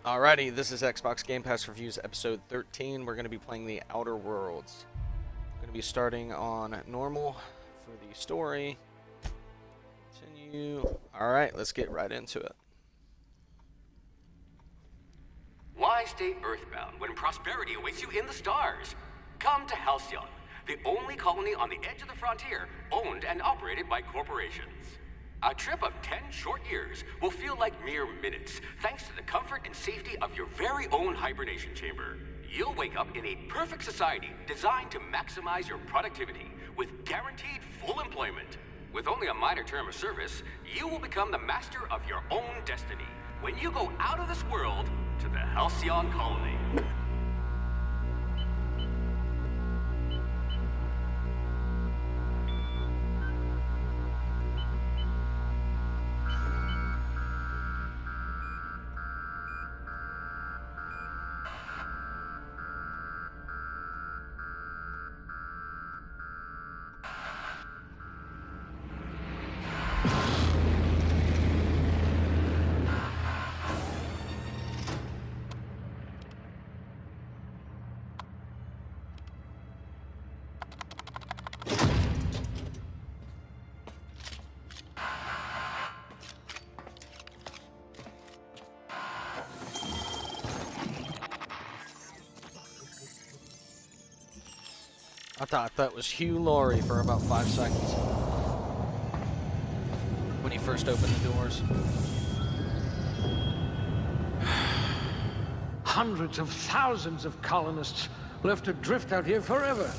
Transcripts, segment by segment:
Alrighty, this is Xbox Game Pass Reviews episode 13. We're going to be playing the Outer Worlds. Going to be starting on normal for the story. Continue. Alright, let's get right into it. Why stay earthbound when prosperity awaits you in the stars? Come to Halcyon, the only colony on the edge of the frontier, owned and operated by corporations. A trip of 10 short years will feel like mere minutes, thanks to the comfort and safety of your very own hibernation chamber. You'll wake up in a perfect society designed to maximize your productivity, with guaranteed full employment. With only a minor term of service, you will become the master of your own destiny when you go out of this world to the Halcyon colony. I thought that was Hugh Laurie for about 5 seconds when he first opened the doors. Hundreds of thousands of colonists left to drift out here forever,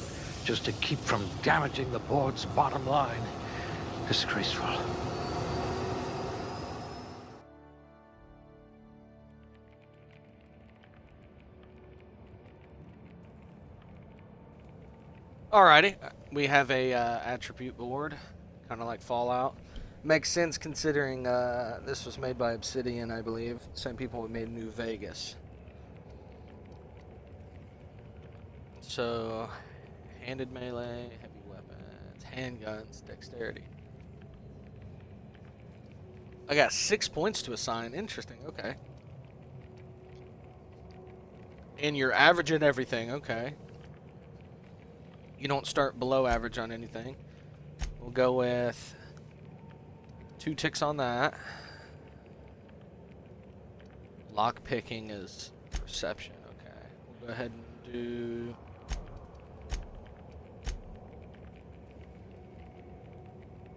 just to keep from damaging the board's bottom line. Disgraceful. Alrighty, we have a attribute board, kind of like Fallout. Makes sense considering this was made by Obsidian, I believe. Same people who made New Vegas. So, handed melee, heavy weapons, handguns, dexterity. I got 6 points to assign. Interesting, okay. And you're averaging everything, okay. You don't start below average on anything. We'll go with 2 ticks on that. Lock picking is perception. Okay. We'll go ahead and do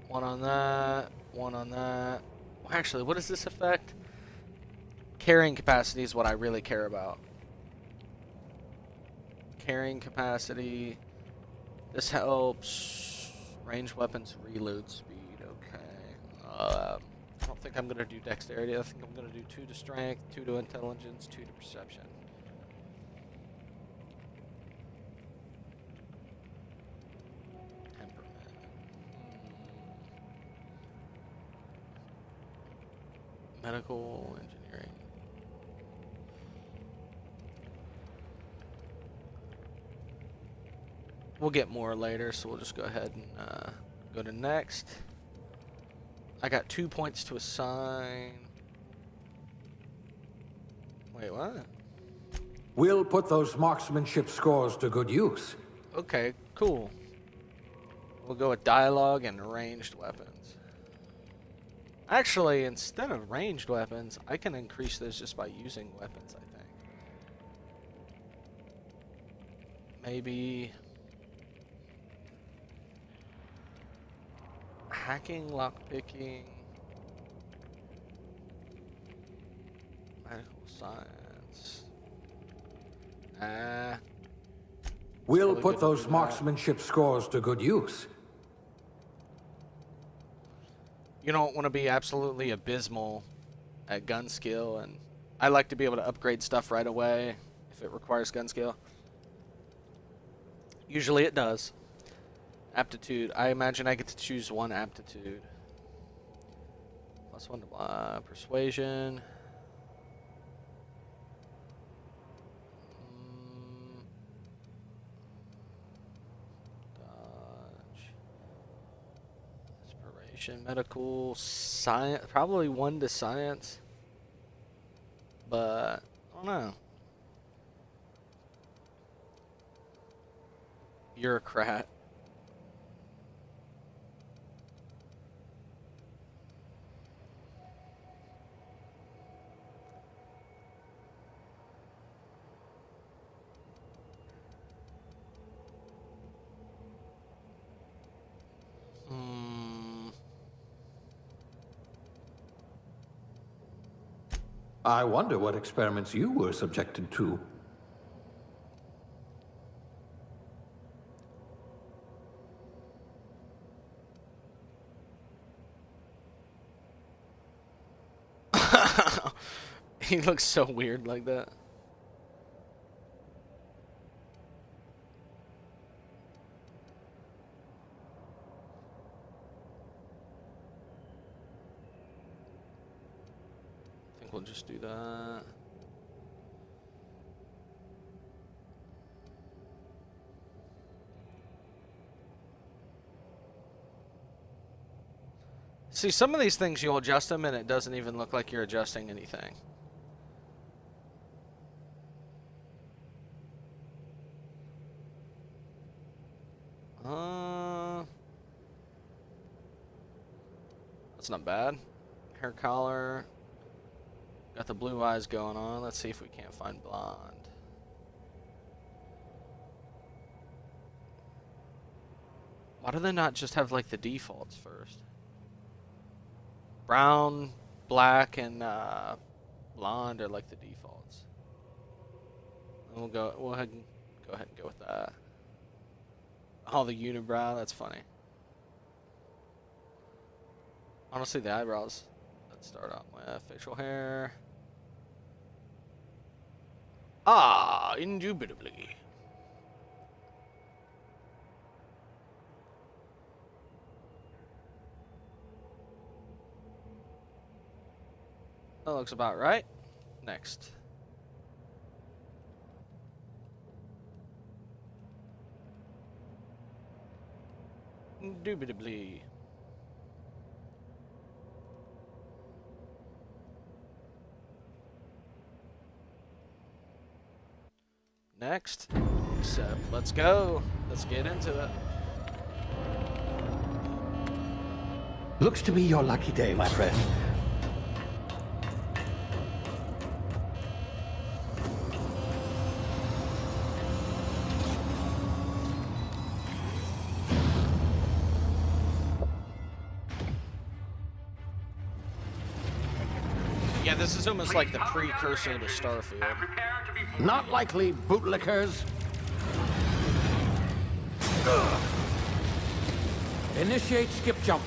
one on that, one on that. Well, actually, what does this affect? Carrying capacity is what I really care about. Carrying capacity. This helps ranged weapons reload speed. Okay. I don't think I'm gonna do dexterity. I think I'm gonna do 2 to strength, 2 to intelligence, 2 to perception. Temperament. Medical engineering. We'll get more later, so we'll just go ahead and go to next. I got 2 points to assign. Wait, what? We'll put those marksmanship scores to good use. Okay, cool. We'll go with dialogue and ranged weapons. Actually, instead of ranged weapons, I can increase those just by using weapons, I think. Maybe hacking, lockpicking, medical science. We'll probably put good to those do that. marksmanship scores to good use. You don't want to be absolutely abysmal at gun skill, and I like to be able to upgrade stuff right away if it requires gun skill. Usually it does. Aptitude. I imagine I get to choose 1 aptitude. +1 to persuasion. Dodge. Inspiration. Medical. Science. Probably 1 to science. But don't know. Bureaucrat. I wonder what experiments you were subjected to. He looks so weird like that. I think we'll just do that. See, some of these things you'll adjust them and it doesn't even look like you're adjusting anything. That's not bad. Hair color. Got the blue eyes going on. Let's see if we can't find blonde. Why do they not just have like the defaults first? Brown, black, and blonde are like the defaults. And we'll go ahead and go with that. Oh, the unibrow, that's funny. Honestly, the eyebrows. Let's start out with facial hair. Ah, indubitably. That looks about right. Next. Indubitably. Next. Except, let's go. Let's get into it. Looks to be your lucky day, my friend. Yeah, this is almost like the precursor to Starfield. Not likely, bootlickers. Initiate skip jump.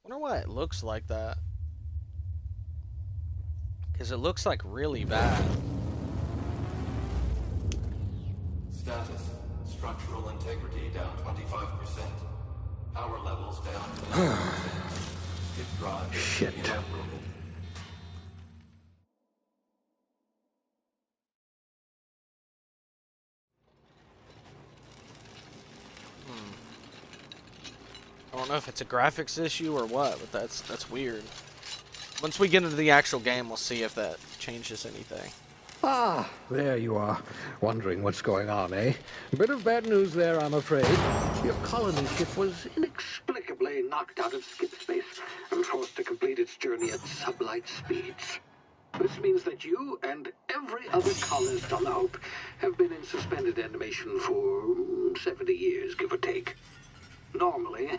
Wonder why it looks like that. Because it looks like really bad. Status. Structural integrity down 25%. Power levels down 11%. Hit drive Shit. inoperable. I don't know if it's a graphics issue or what, but that's weird. Once we get into the actual game, we'll see if that changes anything. Ah, there you are. Wondering what's going on, eh? Bit of bad news there, I'm afraid. Your colony ship was inexplicably knocked out of skip space and forced to complete its journey at sublight speeds. This means that you and every other colonist on the Hope have been in suspended animation for 70 years, give or take. Normally,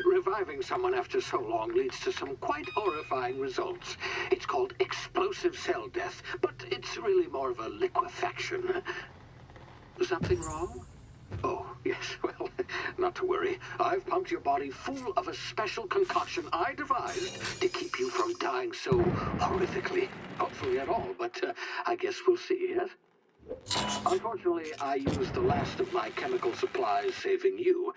reviving someone after so long leads to some quite horrifying results. It's called explosive cell death, but it's really more of a liquefaction. Something wrong? Oh, yes, well, not to worry. I've pumped your body full of a special concoction I devised to keep you from dying so horrifically. Hopefully at all, but I guess we'll see, yes? Unfortunately, I used the last of my chemical supplies saving you.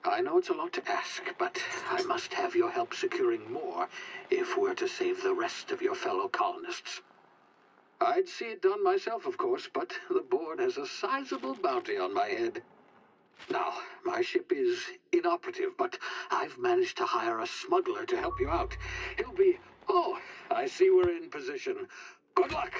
I know it's a lot to ask, but I must have your help securing more if we're to save the rest of your fellow colonists. I'd see it done myself, of course, but the board has a sizable bounty on my head. Now, my ship is inoperative, but I've managed to hire a smuggler to help you out. He'll be... Oh, I see we're in position. Good luck!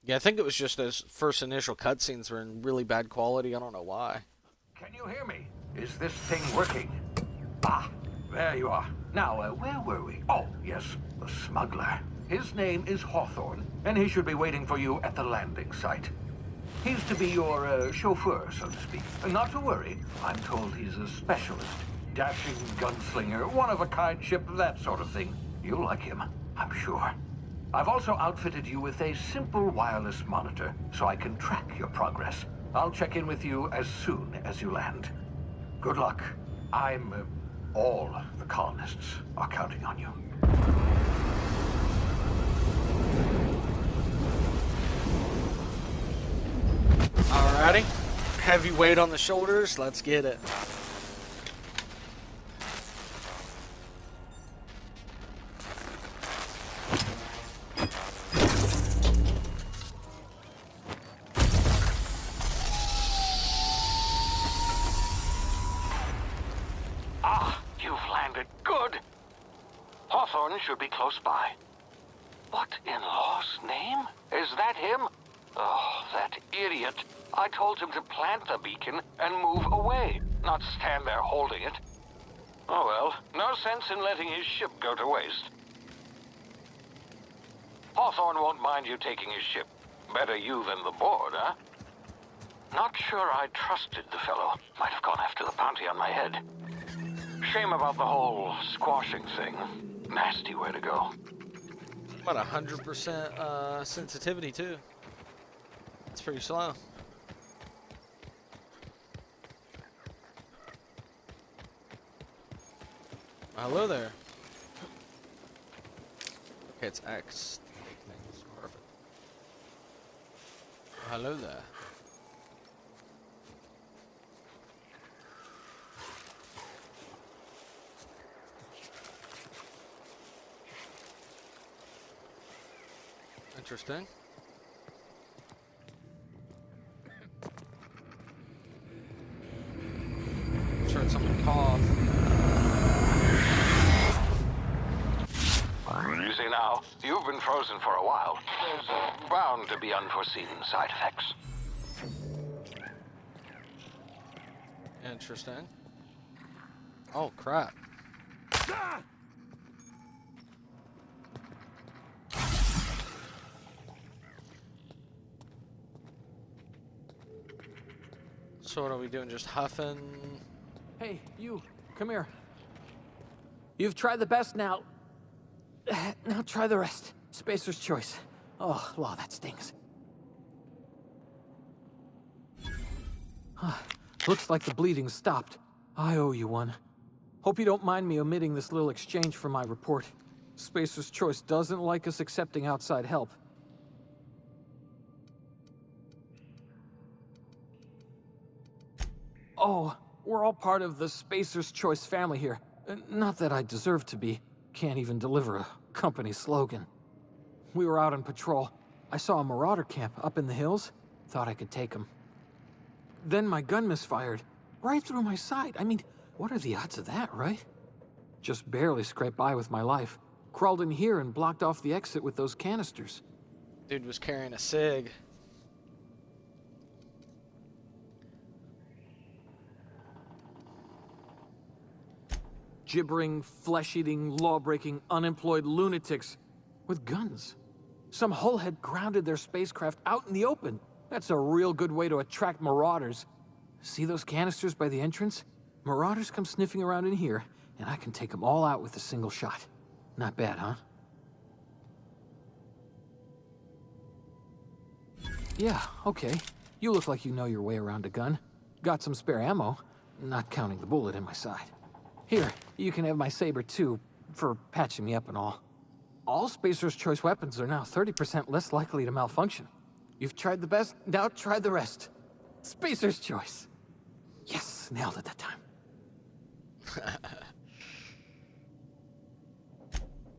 Yeah, I think it was just those first initial cutscenes were in really bad quality. I don't know why. Can you hear me? Is this thing working? Ah, there you are. Now, where were we? Oh, yes, the smuggler. His name is Hawthorne, and he should be waiting for you at the landing site. He's to be your chauffeur, so to speak. Not to worry, I'm told he's a specialist. Dashing gunslinger, one-of-a-kind ship, that sort of thing. You'll like him, I'm sure. I've also outfitted you with a simple wireless monitor, so I can track your progress. I'll check in with you as soon as you land. Good luck. All the colonists are counting on you. Alrighty. Heavy weight on the shoulders. Let's get it. Hawthorne should be close by. What in law's name? Is that him? Oh, that idiot. I told him to plant the beacon and move away, not stand there holding it. Oh well, no sense in letting his ship go to waste. Hawthorne won't mind you taking his ship. Better you than the board, huh? Not sure I trusted the fellow. Might have gone after the bounty on my head. Shame about the whole squashing thing. Nasty way to go. About 100% sensitivity too. It's pretty slow. Hello there. Okay, it's X. Perfect. Hello there. Interesting. I'm sure it's something cough. You see now, you've been frozen for a while. There's bound to be unforeseen side effects. Interesting. Oh crap. So what are we doing? Just huffing? Hey, you, come here. You've tried the best now. Now try the rest. Spacer's choice. Oh, law, that stings. Looks like the bleeding stopped. I owe you one. Hope you don't mind me omitting this little exchange from my report. Spacer's choice doesn't like us accepting outside help. Oh, we're all part of the Spacer's Choice family here. Not that I deserve to be. Can't even deliver a company slogan. We were out on patrol. I saw a marauder camp up in the hills. Thought I could take them. Then my gun misfired. Right through my side. I mean, what are the odds of that, right? Just barely scraped by with my life. Crawled in here and blocked off the exit with those canisters. Dude was carrying a cig. Gibbering, flesh-eating, law-breaking, unemployed lunatics with guns. Some hullhead grounded their spacecraft out in the open. That's a real good way to attract marauders. See those canisters by the entrance? Marauders come sniffing around in here, and I can take them all out with a single shot. Not bad, huh? Yeah, okay. You look like you know your way around a gun. Got some spare ammo, not counting the bullet in my side. Here, you can have my saber too, for patching me up and all. All Spacer's Choice weapons are now 30% less likely to malfunction. You've tried the best, now try the rest. Spacer's choice. Yes, nailed it that time.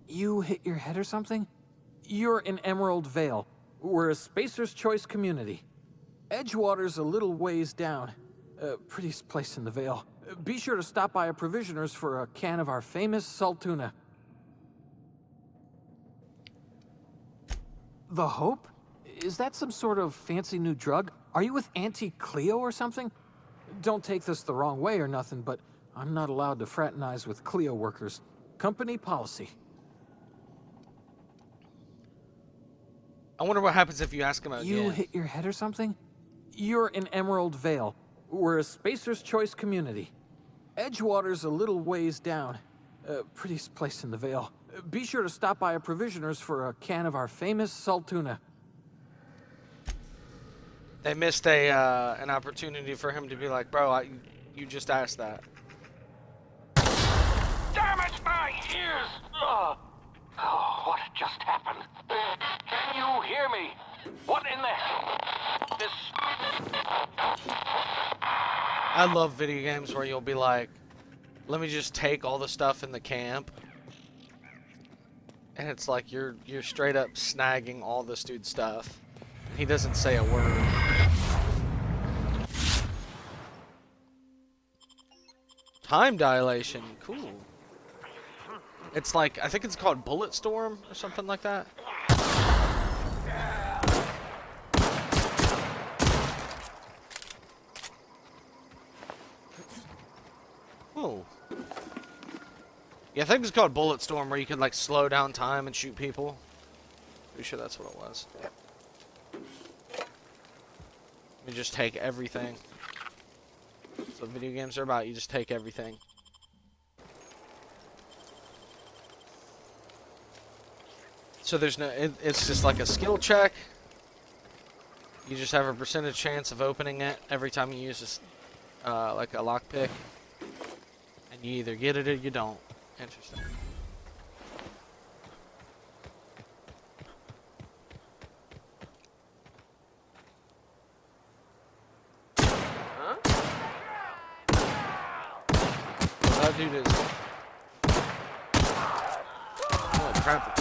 You hit your head or something? You're in Emerald Vale. We're a Spacer's Choice community. Edgewater's a little ways down. Prettiest place in the Vale. Be sure to stop by a provisioner's for a can of our famous salt tuna. The Hope? Is that some sort of fancy new drug? Are you with Auntie Cleo or something? Don't take this the wrong way or nothing, but I'm not allowed to fraternize with Cleo workers. Company policy. I wonder what happens if you ask him again. You hit your head or something? You're in Emerald Vale. We're a Spacer's Choice community. Edgewater's a little ways down. Prettiest place in the Vale. Be sure to stop by a provisioner's for a can of our famous salt tuna. They missed an opportunity for him to be like, bro, you just asked that. Damn it, my ears! Oh, what just happened? Can you hear me? What in the... This... I love video games where you'll be like, let me just take all the stuff in the camp. And it's like you're straight up snagging all this dude's stuff. He doesn't say a word. Time dilation, cool. It's like, I think it's called Bullet Storm or something like that. Oh. Yeah, I think it's called Bullet Storm, where you can like slow down time and shoot people. Pretty sure that's what it was. Let me just take everything. That's what video games are about. You just take everything. So there's no, it's just like a skill check. You just have a percentage chance of opening it every time you use this, like a lockpick. And you either get it or you don't. Interesting. Huh? That dude is... Oh, crap.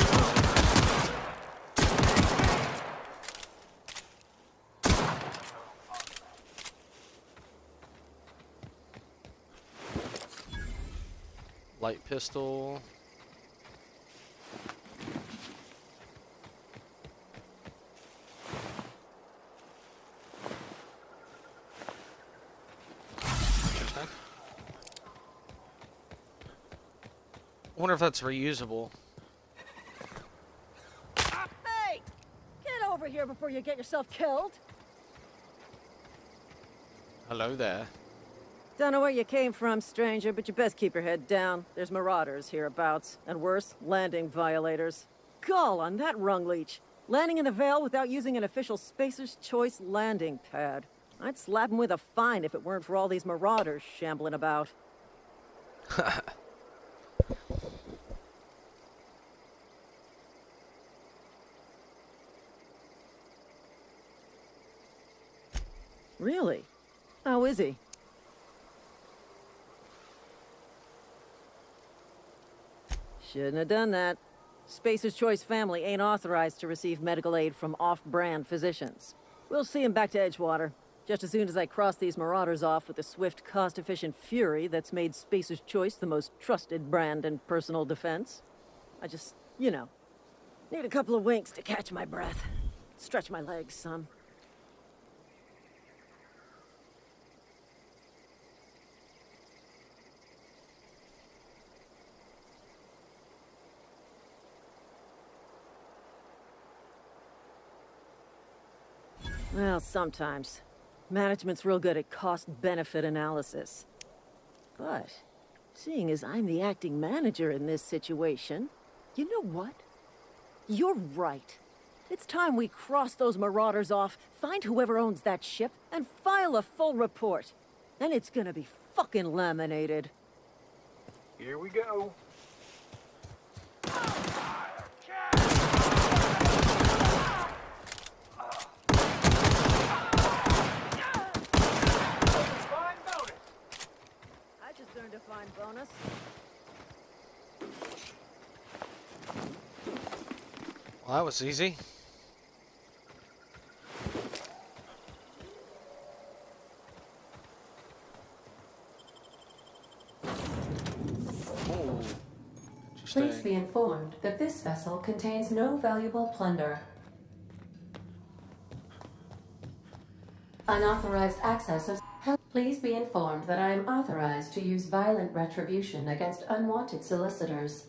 Light pistol. Interesting. I wonder if that's reusable. Hey! Get over here before you get yourself killed. Hello there. Don't know where you came from, stranger, but you best keep your head down. There's marauders hereabouts, and worse, landing violators. Gall on that rung leech. Landing in the Vale without using an official Spacer's Choice landing pad. I'd slap him with a fine if it weren't for all these marauders shambling about. Really? How is he? Shouldn't have done that. Spacer's Choice family ain't authorized to receive medical aid from off-brand physicians. We'll see him back to Edgewater, just as soon as I cross these marauders off with the swift, cost-efficient fury that's made Spacer's Choice the most trusted brand in personal defense. I just, you know, need a couple of winks to catch my breath. Stretch my legs, son. Well, sometimes. Management's real good at cost-benefit analysis. But, seeing as I'm the acting manager in this situation, you know what? You're right. It's time we cross those marauders off, find whoever owns that ship, and file a full report. Then it's gonna be fucking laminated. Here we go. Earned a fine bonus. Well, that was easy. Oh, Please interesting. be informed that this vessel contains no valuable plunder. Unauthorized access of... Please be informed that I am authorized to use violent retribution against unwanted solicitors.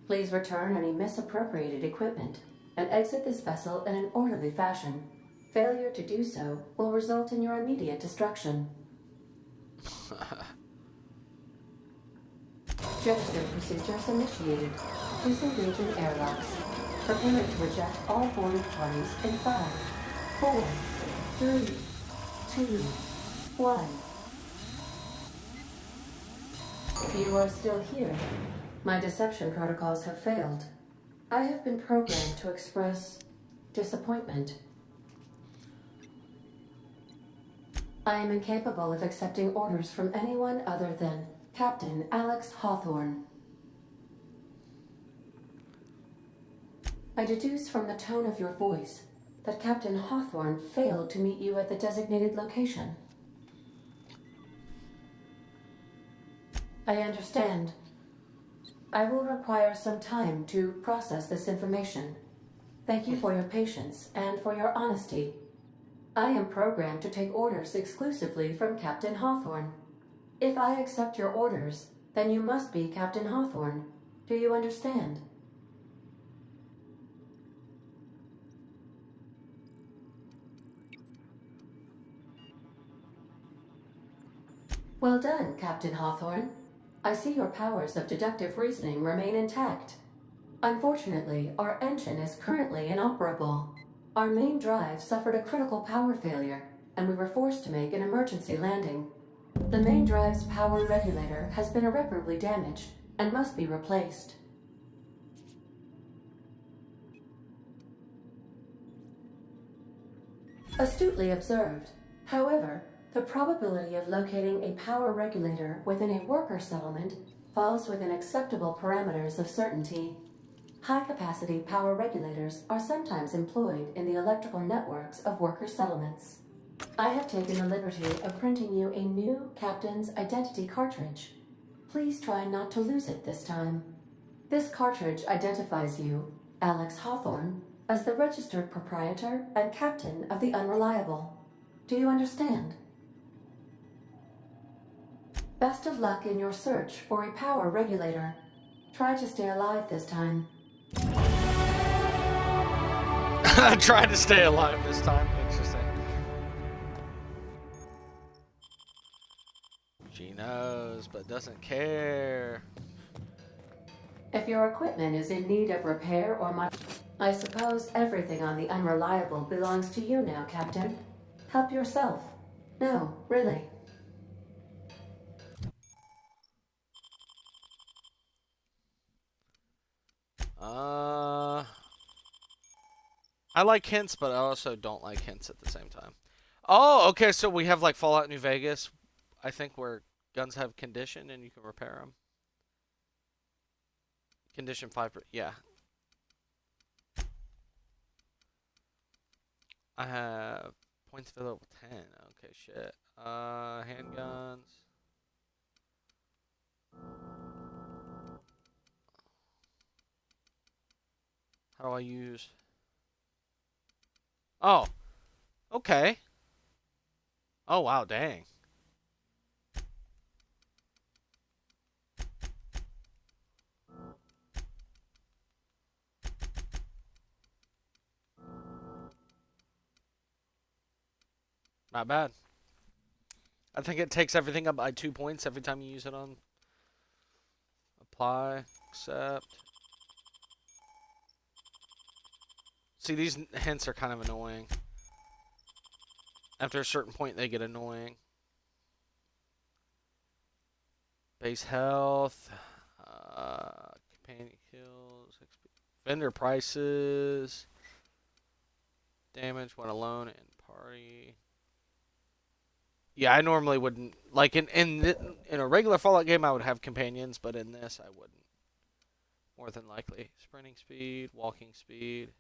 Please return any misappropriated equipment and exit this vessel in an orderly fashion. Failure to do so will result in your immediate destruction. Gesture procedures initiated. Disengaging airlocks. Preparing to eject all boarded parties in 5, 4, 3, 2, 1. You are still here. My deception protocols have failed. I have been programmed to express disappointment. I am incapable of accepting orders from anyone other than Captain Alex Hawthorne. I deduce from the tone of your voice that Captain Hawthorne failed to meet you at the designated location. I understand. I will require some time to process this information. Thank you for your patience and for your honesty. I am programmed to take orders exclusively from Captain Hawthorne. If I accept your orders, then you must be Captain Hawthorne. Do you understand? Well done, Captain Hawthorne. I see your powers of deductive reasoning remain intact. Unfortunately, our engine is currently inoperable. Our main drive suffered a critical power failure, and we were forced to make an emergency landing. The main drive's power regulator has been irreparably damaged and must be replaced. Astutely observed. However, the probability of locating a power regulator within a worker settlement falls within acceptable parameters of certainty. High-capacity power regulators are sometimes employed in the electrical networks of worker settlements. I have taken the liberty of printing you a new Captain's Identity cartridge. Please try not to lose it this time. This cartridge identifies you, Alex Hawthorne, as the registered proprietor and captain of the Unreliable. Do you understand? Best of luck in your search for a power regulator. Try to stay alive this time. I tried to stay alive this time. Interesting. She knows, but doesn't care. If your equipment is in need of repair or I suppose everything on the Unreliable belongs to you now, Captain. Help yourself. No, really. I like hints, but I also don't like hints at the same time. Oh, okay, so we have like Fallout New Vegas, I think, where guns have condition and you can repair them. Condition 5, yeah. I have points for level 10. Okay, shit. Handguns. How do I use? Oh, okay. Oh, wow, dang. Not bad. I think it takes everything up by 2 points every time you use it on apply, accept. See, these hints are kind of annoying. After a certain point, they get annoying. Base health, companion kills, vendor prices, damage when alone and party. Yeah, I normally wouldn't. Like in a regular Fallout game, I would have companions, but in this, I wouldn't. More than likely, sprinting speed, walking speed.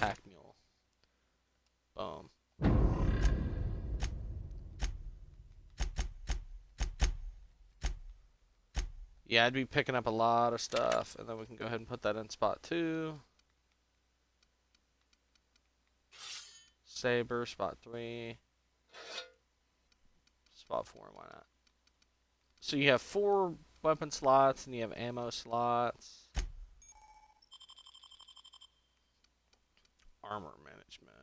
Pack mule. Boom. Yeah, I'd be picking up a lot of stuff, and then we can go ahead and put that in spot 2. Saber, spot 3. Spot 4, why not? So you have 4 weapon slots, and you have ammo slots. Armor management.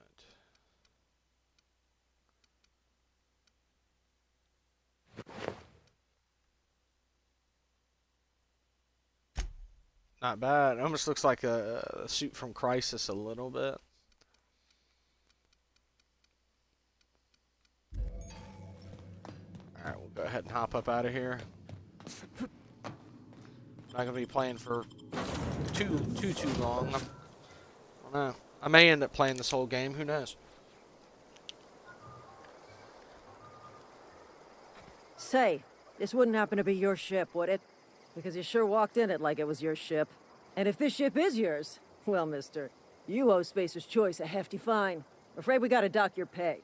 Not bad. It almost looks like a suit from Crysis a little bit. Alright, we'll go ahead and hop up out of here. Not gonna be playing for too long. I don't know. I may end up playing this whole game. Who knows? Say, this wouldn't happen to be your ship, would it? Because you sure walked in it like it was your ship. And if this ship is yours, well, mister, you owe Spacer's Choice a hefty fine. I'm afraid we gotta dock your pay.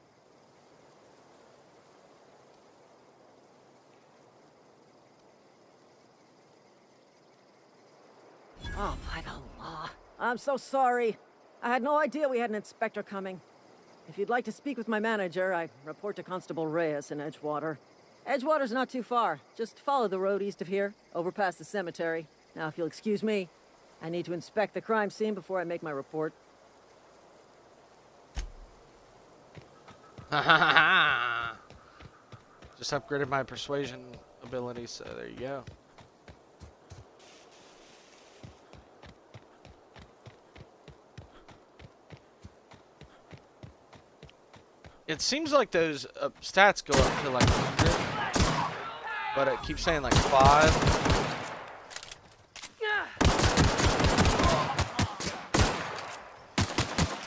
Oh, by the law. I'm so sorry. I had no idea we had an inspector coming. If you'd like to speak with my manager, I report to Constable Reyes in Edgewater. Edgewater's not too far. Just follow the road east of here, over past the cemetery. Now, if you'll excuse me, I need to inspect the crime scene before I make my report. Just upgraded my persuasion ability, so there you go. It seems like those stats go up to like 100, but it keeps saying like 5.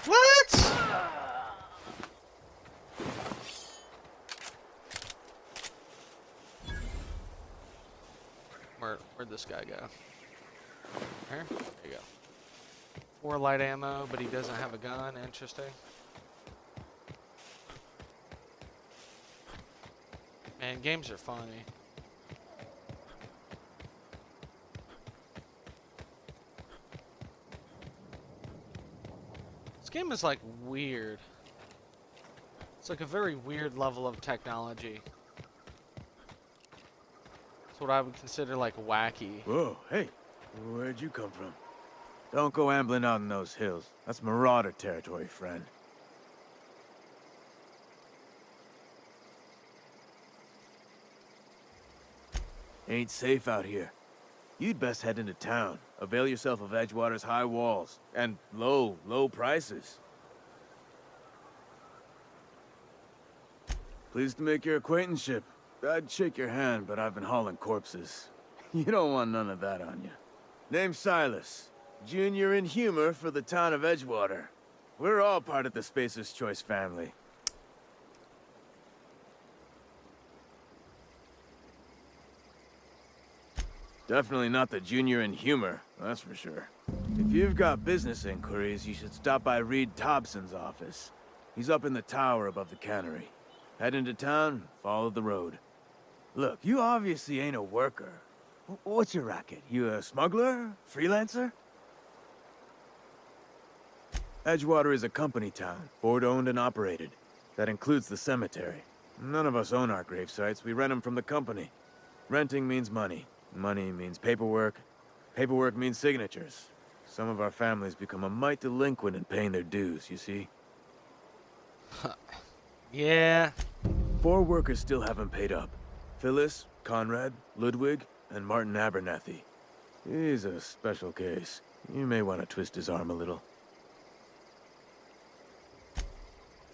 What? Where'd this guy go? Here? There you go. 4 light ammo, but he doesn't have a gun. Interesting. Man, games are funny. This game is like weird. It's like a very weird level of technology. It's what I would consider like wacky. Whoa, hey, where'd you come from? Don't go ambling out in those hills. That's Marauder territory, friend. Ain't safe out here. You'd best head into town. Avail yourself of Edgewater's high walls and low prices. Pleased to make your acquaintanceship. I'd shake your hand, but I've been hauling corpses. You don't want none of that on you. Name's Silas. Junior in humor for the town of Edgewater. We're all part of the Spacer's Choice family. Definitely not the junior in humor, that's for sure. If you've got business inquiries, you should stop by Reed Thompson's office. He's up in the tower above the cannery. Head into town, follow the road. Look, you obviously ain't a worker. What's your racket? You a smuggler? Freelancer? Edgewater is a company town, board-owned and operated. That includes the cemetery. None of us own our grave sites, we rent them from the company. Renting means money. Money means paperwork. Paperwork means signatures. Some of our families become a mite delinquent in paying their dues, you see? Yeah. 4 workers still haven't paid up. Phyllis, Conrad, Ludwig, and Martin Abernathy. He's a special case. You may want to twist his arm a little.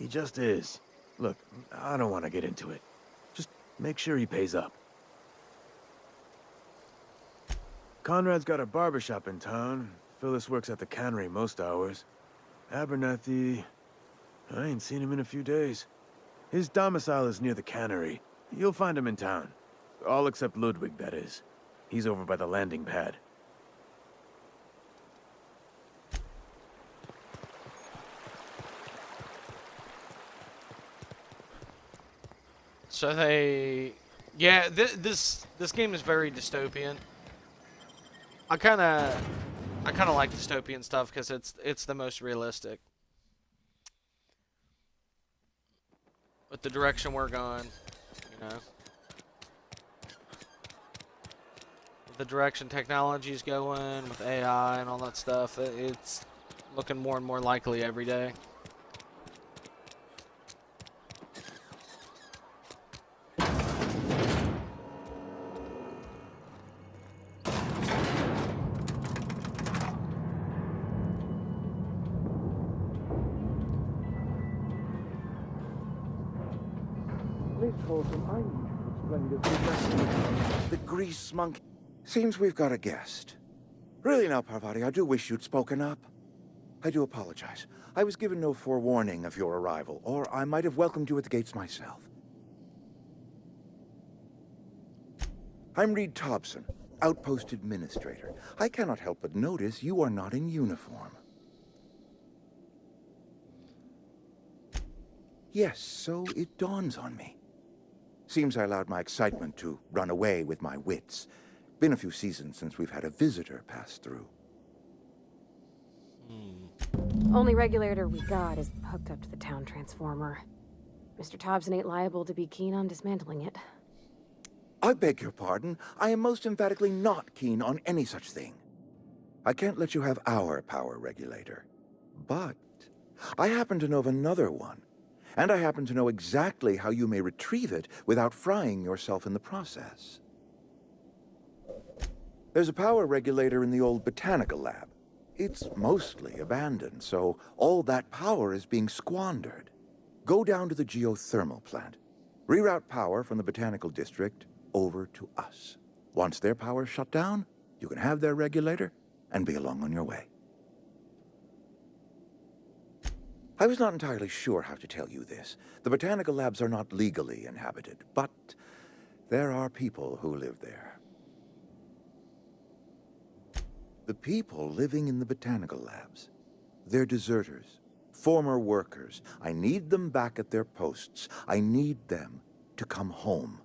He just is. Look, I don't want to get into it. Just make sure he pays up. Conrad's got a barbershop in town. Phyllis works at the cannery most hours. Abernathy... I ain't seen him in a few days. His domicile is near the cannery. You'll find him in town. All except Ludwig, that is. He's over by the landing pad. So they... Yeah, this game is very dystopian. I kind of like dystopian stuff because it's the most realistic. With the direction we're going, you know. With the direction technology's going, with AI and all that stuff, it's looking more and more likely every day. The grease monkey. Seems we've got a guest. Really now, Parvati, I do wish you'd spoken up. I do apologize. I was given no forewarning of your arrival, or I might have welcomed you at the gates myself. I'm Reed Thompson, Outpost Administrator. I cannot help but notice you are not in uniform. Yes, so it dawns on me. Seems I allowed my excitement to run away with my wits. Been a few seasons since we've had a visitor pass through. Only regulator we got is hooked up to the town transformer. Mr. Thompson ain't liable to be keen on dismantling it. I beg your pardon. I am most emphatically not keen on any such thing. I can't let you have our power regulator. But I happen to know of another one. And I happen to know exactly how you may retrieve it without frying yourself in the process. There's a power regulator in the old botanical lab. It's mostly abandoned, so all that power is being squandered. Go down to the geothermal plant. Reroute power from the botanical district over to us. Once their power's shut down, you can have their regulator and be along on your way. I was not entirely sure how to tell you this. The botanical labs are not legally inhabited, but there are people who live there. The people living in the botanical labs, they're deserters, former workers. I need them back at their posts. I need them to come home.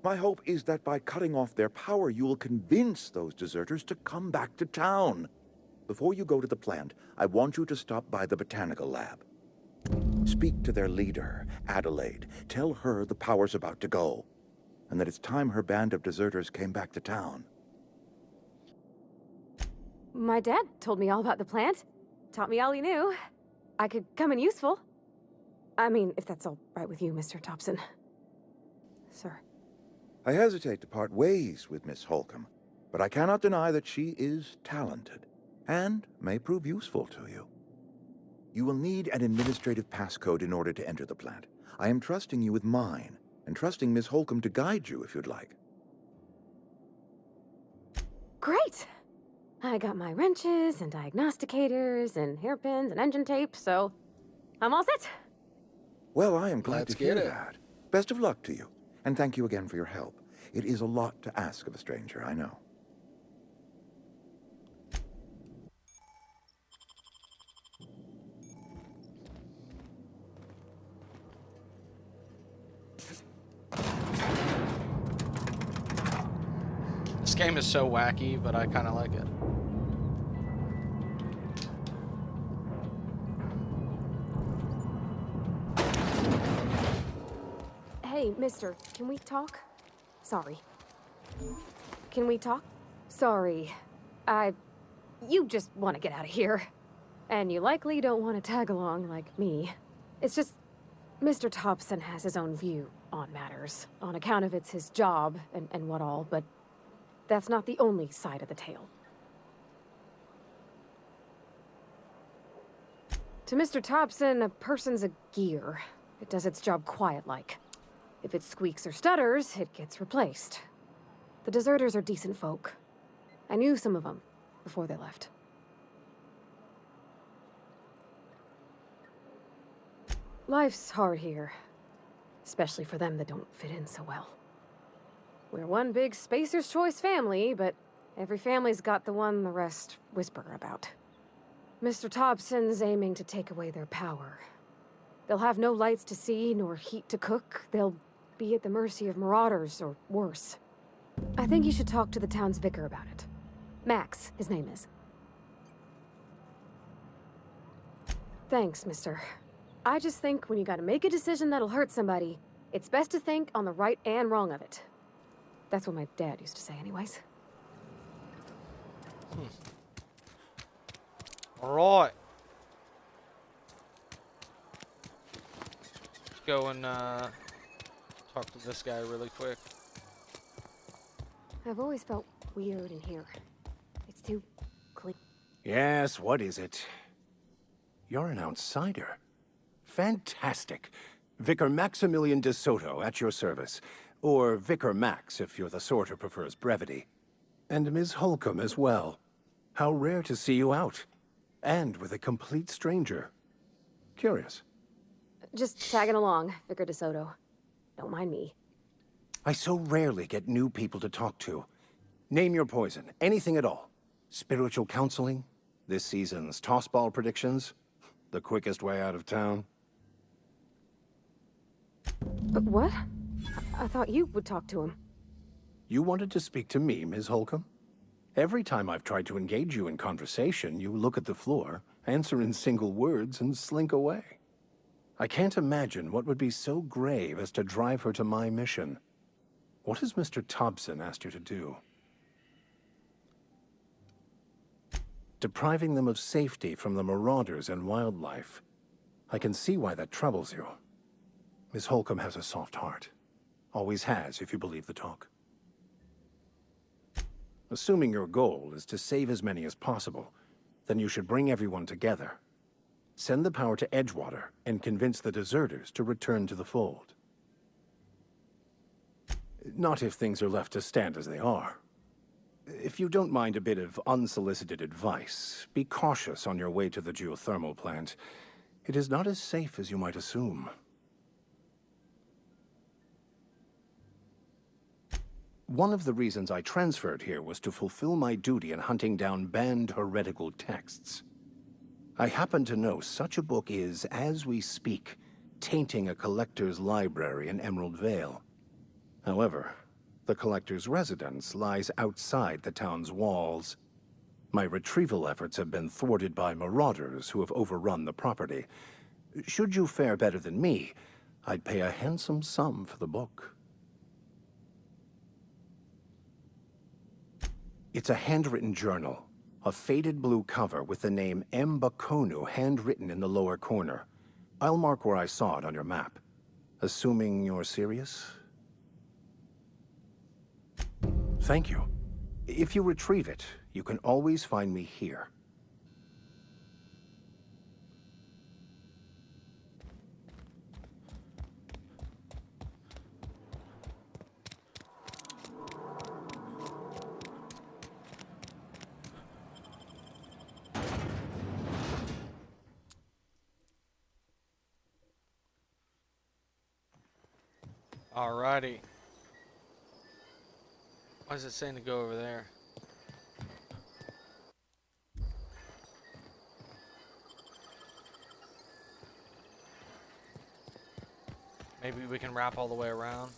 My hope is that by cutting off their power, you will convince those deserters to come back to town. Before you go to the plant, I want you to stop by the botanical lab. Speak to their leader, Adelaide. Tell her the power's about to go, and that it's time her band of deserters came back to town. My dad told me all about the plant. Taught me all he knew. I could come in useful. I mean, if that's all right with you, Mr. Thompson. Sir. I hesitate to part ways with Miss Holcomb, but I cannot deny that she is talented and may prove useful to you. You will need an administrative passcode in order to enter the plant. I am trusting you with mine, and trusting Miss Holcomb to guide you if you'd like. Great! I got my wrenches and diagnosticators and hairpins and engine tape, so I'm all set. Well, I am glad Let's to hear get it. that. Best of luck to you, and thank you again for your help. It is a lot to ask of a stranger, I know. This game is so wacky, but I kind of like it. Hey, mister, can we talk? Sorry. Can we talk? Sorry. You just want to get out of here. And you likely don't want to tag along like me. It's just, Mr. Thompson has his own view on matters, on account of it's his job and what all, but that's not the only side of the tale. To Mr. Thompson, a person's a gear. It does its job quiet-like. If it squeaks or stutters, it gets replaced. The deserters are decent folk. I knew some of them before they left. Life's hard here, especially for them that don't fit in so well. We're one big Spacer's Choice family, but every family's got the one the rest whisper about. Mr. Thompson's aiming to take away their power. They'll have no lights to see, nor heat to cook. They'll be at the mercy of marauders, or worse. I think you should talk to the town's vicar about it. Max, his name is. Thanks, mister. I just think when you gotta make a decision that'll hurt somebody, it's best to think on the right and wrong of it. That's what my dad used to say anyways. Alright. Let's go and talk to this guy really quick. I've always felt weird in here. It's too clean. Yes, what is it? You're an outsider. Fantastic. Vicar Maximilian de Soto at your service. Or Vicar Max if you're the sort who prefers brevity. And Ms. Holcomb as well. How rare to see you out. And with a complete stranger. Curious. Just tagging along, Vicar de Soto. Don't mind me. I so rarely get new people to talk to. Name your poison, anything at all. Spiritual counseling, this season's tossball predictions, the quickest way out of town. What? I thought you would talk to him. You wanted to speak to me, Ms. Holcomb? Every time I've tried to engage you in conversation, you look at the floor, answer in single words, and slink away. I can't imagine what would be so grave as to drive her to my mission. What has Mr. Thompson asked you to do? Depriving them of safety from the marauders and wildlife. I can see why that troubles you. Miss Holcomb has a soft heart. Always has, if you believe the talk. Assuming your goal is to save as many as possible, then you should bring everyone together. Send the power to Edgewater and convince the deserters to return to the fold. Not if things are left to stand as they are. If you don't mind a bit of unsolicited advice, be cautious on your way to the geothermal plant. It is not as safe as you might assume. One of the reasons I transferred here was to fulfill my duty in hunting down banned heretical texts. I happen to know such a book is, as we speak, tainting a collector's library in Emerald Vale. However, the collector's residence lies outside the town's walls. My retrieval efforts have been thwarted by marauders who have overrun the property. Should you fare better than me, I'd pay a handsome sum for the book. It's a handwritten journal, a faded blue cover with the name M. Bakonu handwritten in the lower corner. I'll mark where I saw it on your map. Assuming you're serious? Thank you. If you retrieve it, you can always find me here. Alrighty. Why is it saying to go over there? Maybe we can wrap all the way around.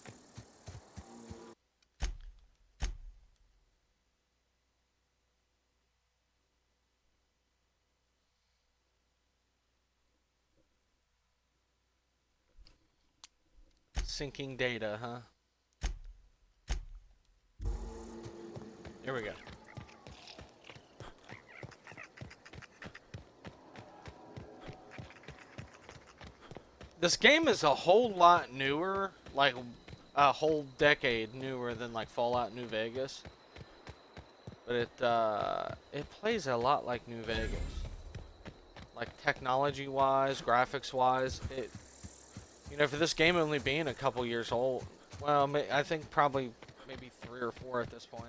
Syncing data, huh? Here we go. This game is a whole lot newer, like a whole decade newer than like Fallout New Vegas. But it plays a lot like New Vegas. Like technology-wise, graphics-wise, you know, for this game only being a couple years old, well, I think probably maybe 3 or 4 at this point.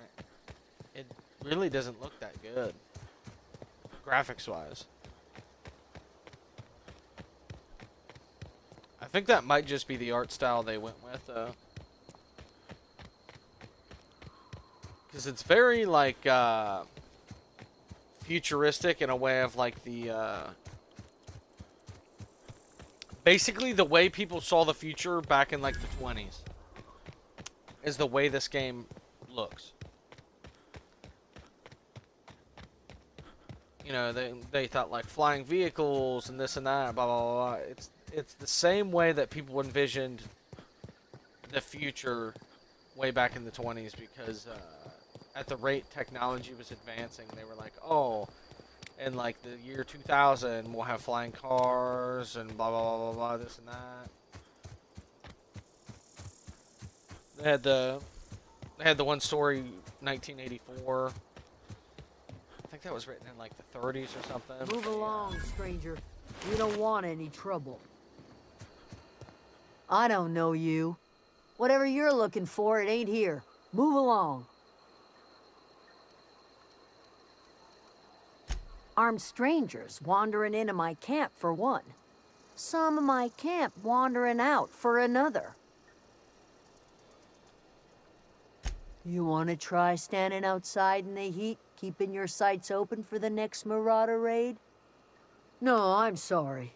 really doesn't look that good, graphics-wise. I think that might just be the art style they went with, though. Because it's very, like, futuristic in a way of, like, the, basically the way people saw the future back in, like, the 20s. Is the way this game looks. You know, they thought, like, flying vehicles and this and that, blah, blah, blah. It's the same way that people envisioned the future way back in the 20s, because at the rate technology was advancing, they were like, oh, in like the year 2000, we'll have flying cars and blah, blah, blah, blah, blah, this and that. They had the one story, 1984. I think that was written in like the 30s or something. Move along, stranger. We don't want any trouble. I don't know you. Whatever you're looking for, it ain't here. Move along. Armed strangers wandering into my camp for one. Some of my camp wandering out for another. You want to try standing outside in the heat, keeping your sights open for the next Marauder raid? No, I'm sorry.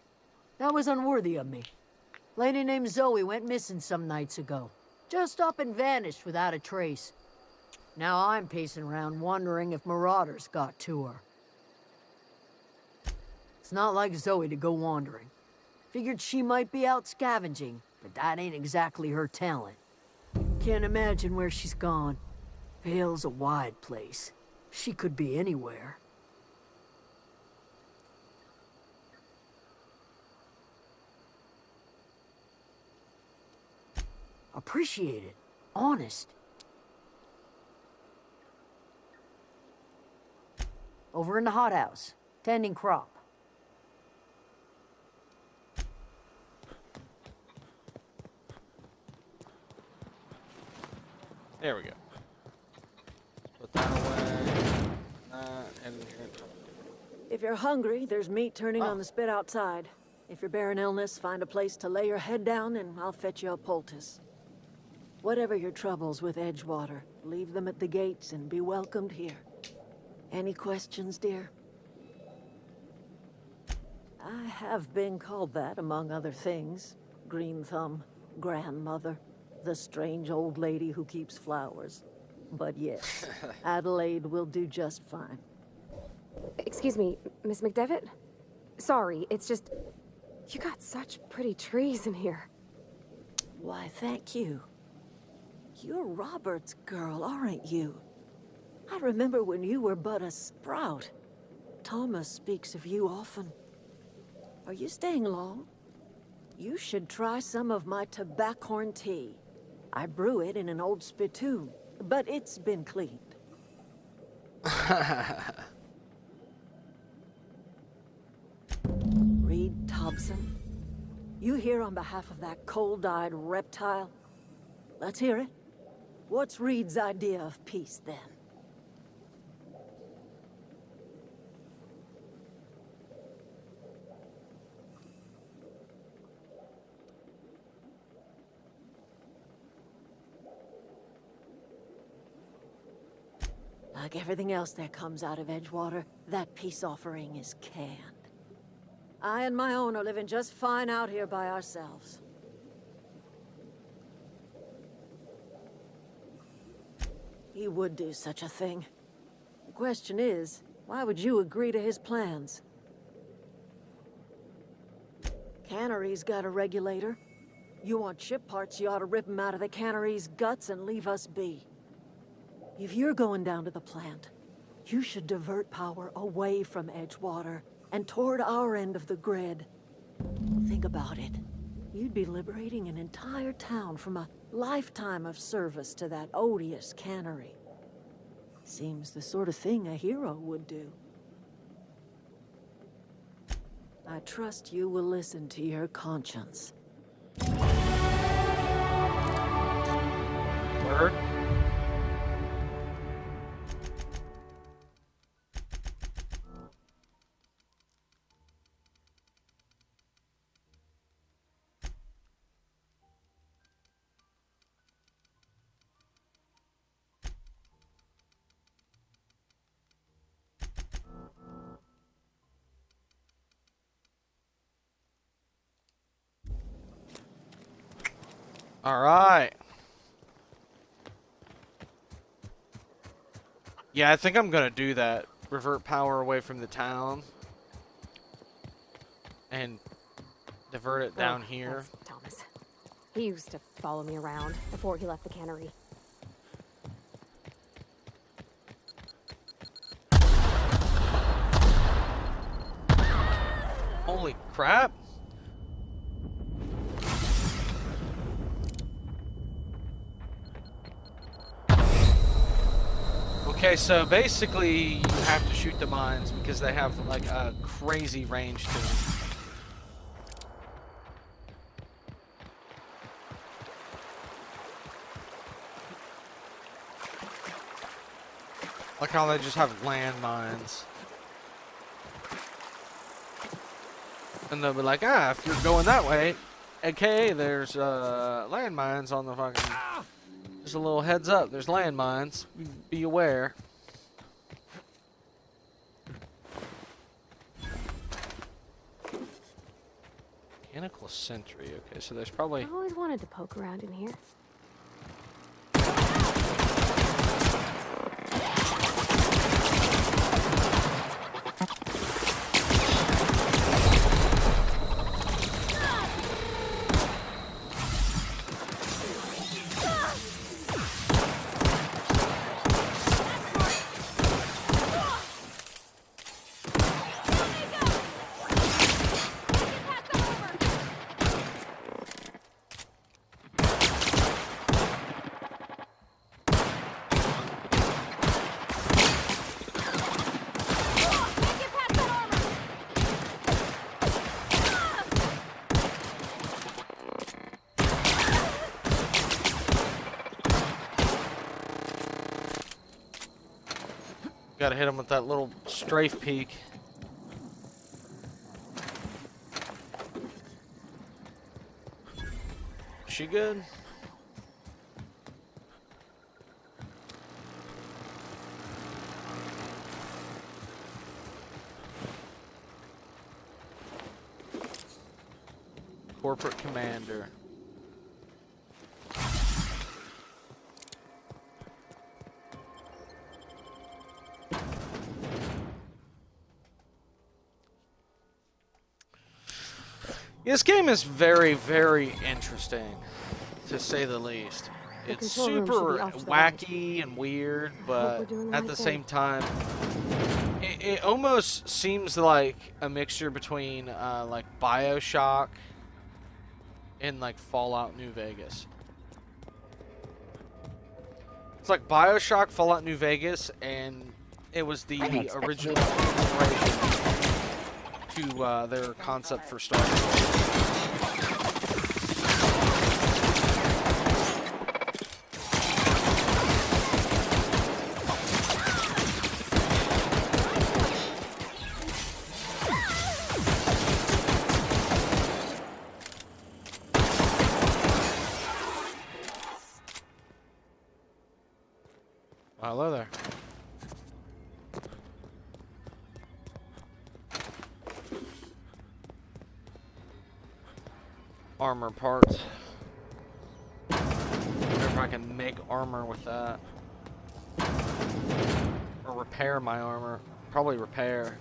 That was unworthy of me. Lady named Zoe went missing some nights ago. Just up and vanished without a trace. Now I'm pacing around wondering if Marauders got to her. It's not like Zoe to go wandering. Figured she might be out scavenging, but that ain't exactly her talent. Can't imagine where she's gone. Vale's a wide place. She could be anywhere. Appreciate it. Honest. Over in the hothouse, tending crop. There we go. Put that away. That and here. If you're hungry, there's meat turning on the spit outside. If you're bearing illness, find a place to lay your head down and I'll fetch you a poultice. Whatever your troubles with Edgewater, leave them at the gates and be welcomed here. Any questions, dear? I have been called that, among other things. Green Thumb, grandmother, the strange old lady who keeps flowers. But yes, Adelaide will do just fine. Excuse me, Miss McDevitt? Sorry, it's just... You got such pretty trees in here. Why, thank you. You're Robert's girl, aren't you? I remember when you were but a sprout. Thomas speaks of you often. Are you staying long? You should try some of my tobaccorn tea. I brew it in an old spittoon, but it's been cleaned. Reed Thompson? You here on behalf of that cold-eyed reptile? Let's hear it. What's Reed's idea of peace, then? Like everything else that comes out of Edgewater, that peace offering is canned. I and my own are living just fine out here by ourselves. He would do such a thing. The question is, why would you agree to his plans? Cannery's got a regulator. You want ship parts, you ought to rip him out of the cannery's guts and leave us be. If you're going down to the plant, you should divert power away from Edgewater and toward our end of the grid. Think about it. You'd be liberating an entire town from a lifetime of service to that odious cannery. Seems the sort of thing a hero would do. I trust you will listen to your conscience. Word? All right. Yeah, I think I'm gonna do that. Revert power away from the town. And divert it down here. That's Thomas. He used to follow me around before he left the cannery. Holy crap. Okay, so basically you have to shoot the mines because they have like a crazy range to them. Like how they just have landmines. And they'll be like, ah, if you're going that way, okay, there's landmines on the fucking... Just a little heads up, there's landmines. Be aware. Mechanical sentry, okay, so there's probably... I always wanted to poke around in here. Gotta hit him with that little strafe peek. She good? Corporate commander. This game is very, very interesting, to say the least. It's super wacky and weird, but at the same time, it almost seems like a mixture between like BioShock and like Fallout New Vegas. It's like BioShock, Fallout New Vegas, and it was the original inspiration to their concept for Star Wars. Hello there. Armor parts. Wonder if I can make armor with that. Or repair my armor. Probably repair.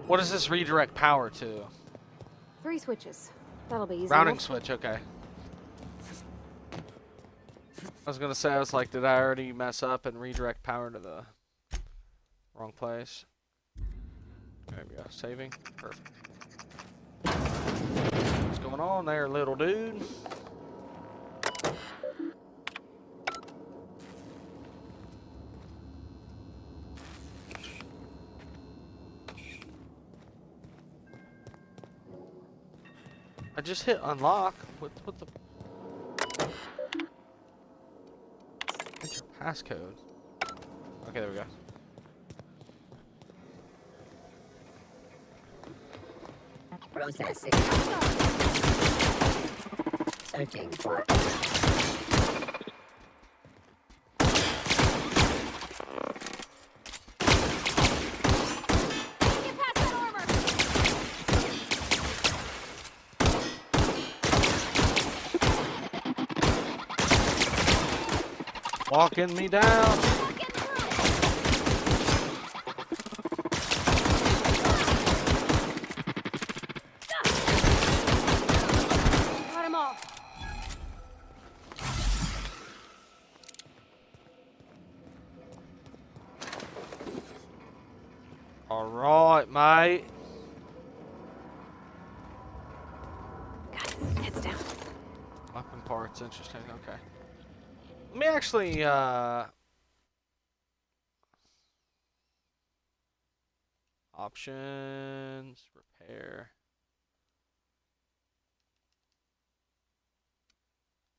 What does this redirect power to? 3 switches. That'll be easy. Routing switch, okay. I was gonna say, I was like, did I already mess up and redirect power to the wrong place? There we go, saving, perfect. What's going on there, little dude? I just hit unlock. What the? Enter passcode. Okay, there we go. Processing. Searching for. Walking me down. Got him all. All right, mate. Got it. Heads down. Weapon parts, interesting. Okay. Let me actually, options, repair.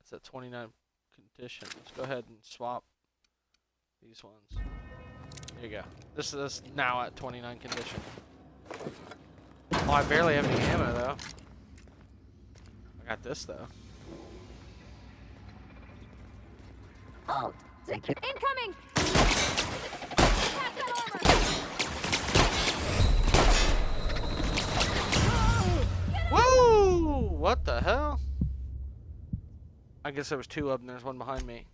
It's at 29 condition. Let's go ahead and swap these ones. There you go. This is now at 29 condition. Oh, I barely have any ammo though. I got this though. Oh, thank you. Incoming! Woo! What the hell? I guess there was two of them. There's one behind me.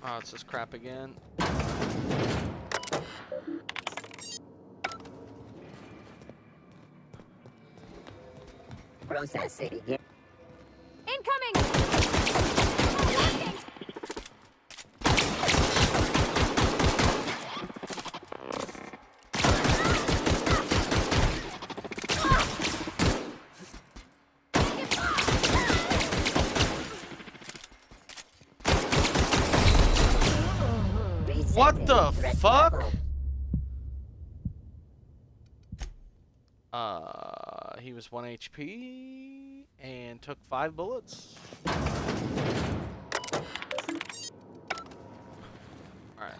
Oh, it's this crap again. Processing. Incoming! What the fuck? He was 1 HP and took 5 bullets. Alright.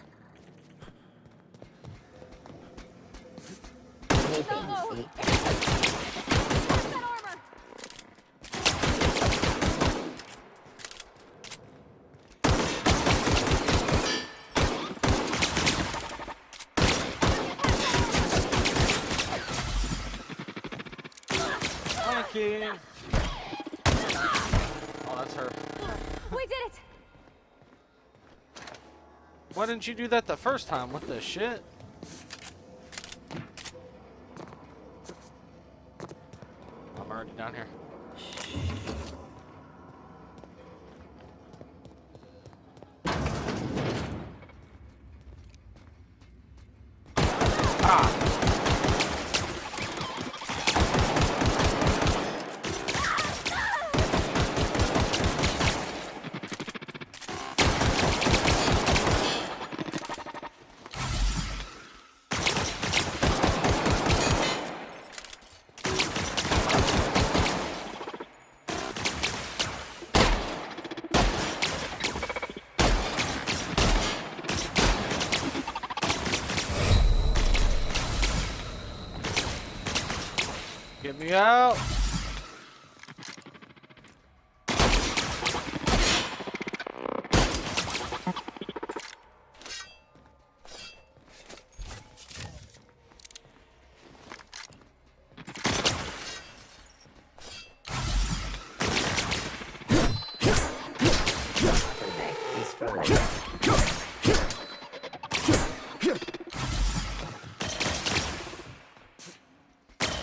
Oh, that's her. We did it! Why didn't you do that the first time? What the shit? I'm already down here. Get me out.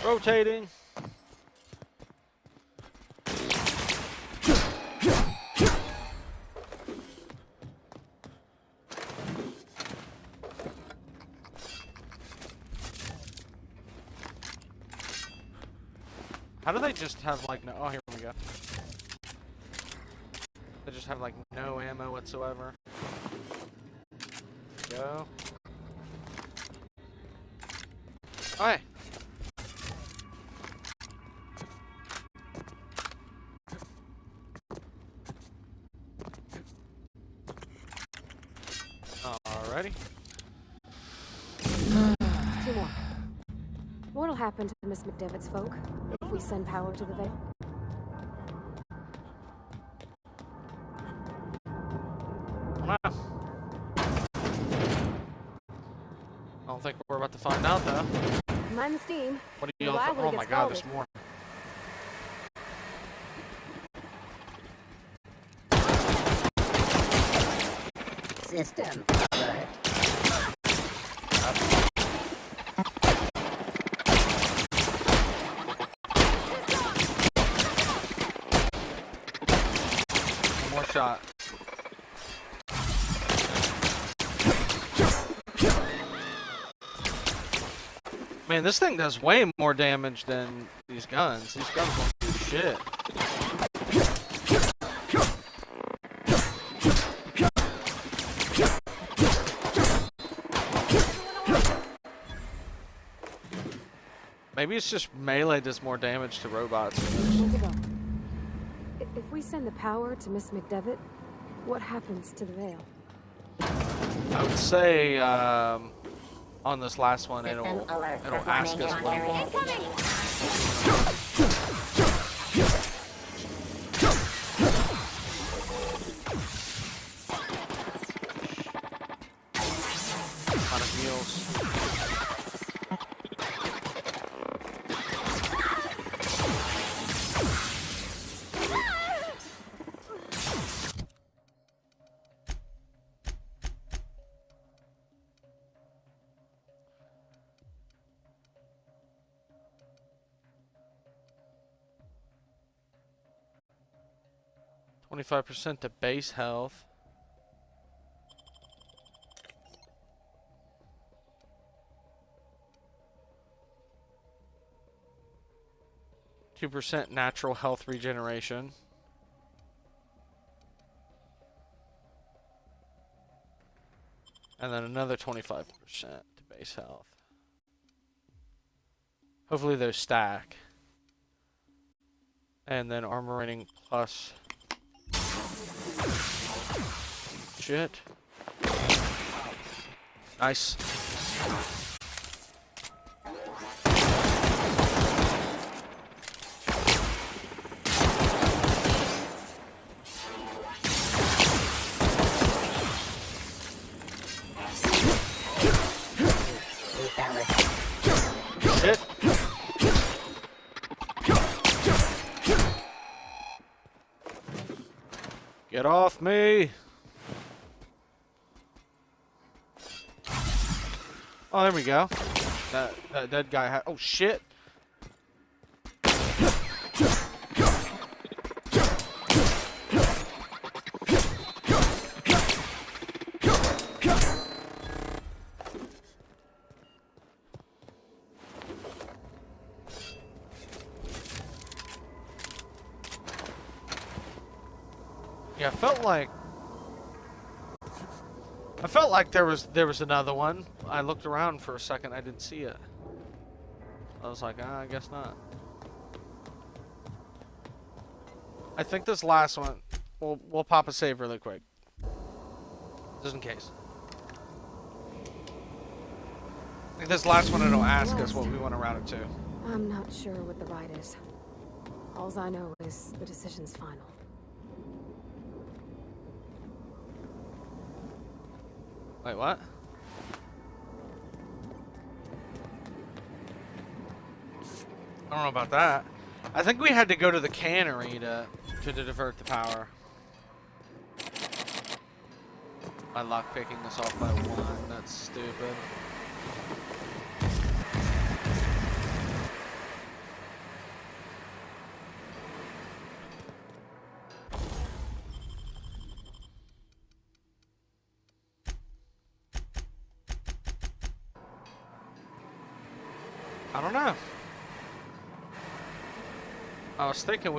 Rotating. How do they just have like no? Oh, here we go. They just have like no ammo whatsoever. Go. Hi. Alrighty. Two more. What'll happen to Miss McDevitt's folk if we send power to the Vale? I don't think we're about to find out, though. Mind the steam. What do you all think? Oh my god, there's more. System. One more shot. Man, this thing does way more damage than these guns. These guns don't do shit. Maybe it's just melee does more damage to robots. If we send the power to Miss McDevitt, what happens to the Vale? I would say on this last one, it'll ask us what. Lot of heals. 25% to base health. %2 natural health regeneration. And then another 25% to base health. Hopefully those stack. And then armor rating plus. Shit. Nice. Shit. Get off me! Oh, there we go. That dead guy had. Oh shit! Yeah, I felt like there was another one. I looked around for a second, I didn't see it. I was like, I guess not. I think this last one, we'll pop a save really quick, just in case. I think this last one it'll ask us what we want to route it to. I'm not sure what the right is. Alls I know is the decision's final. Wait, what? I don't know about that. I think we had to go to the cannery to divert the power. My luck picking this off by 1. That's stupid. I don't know. I was thinking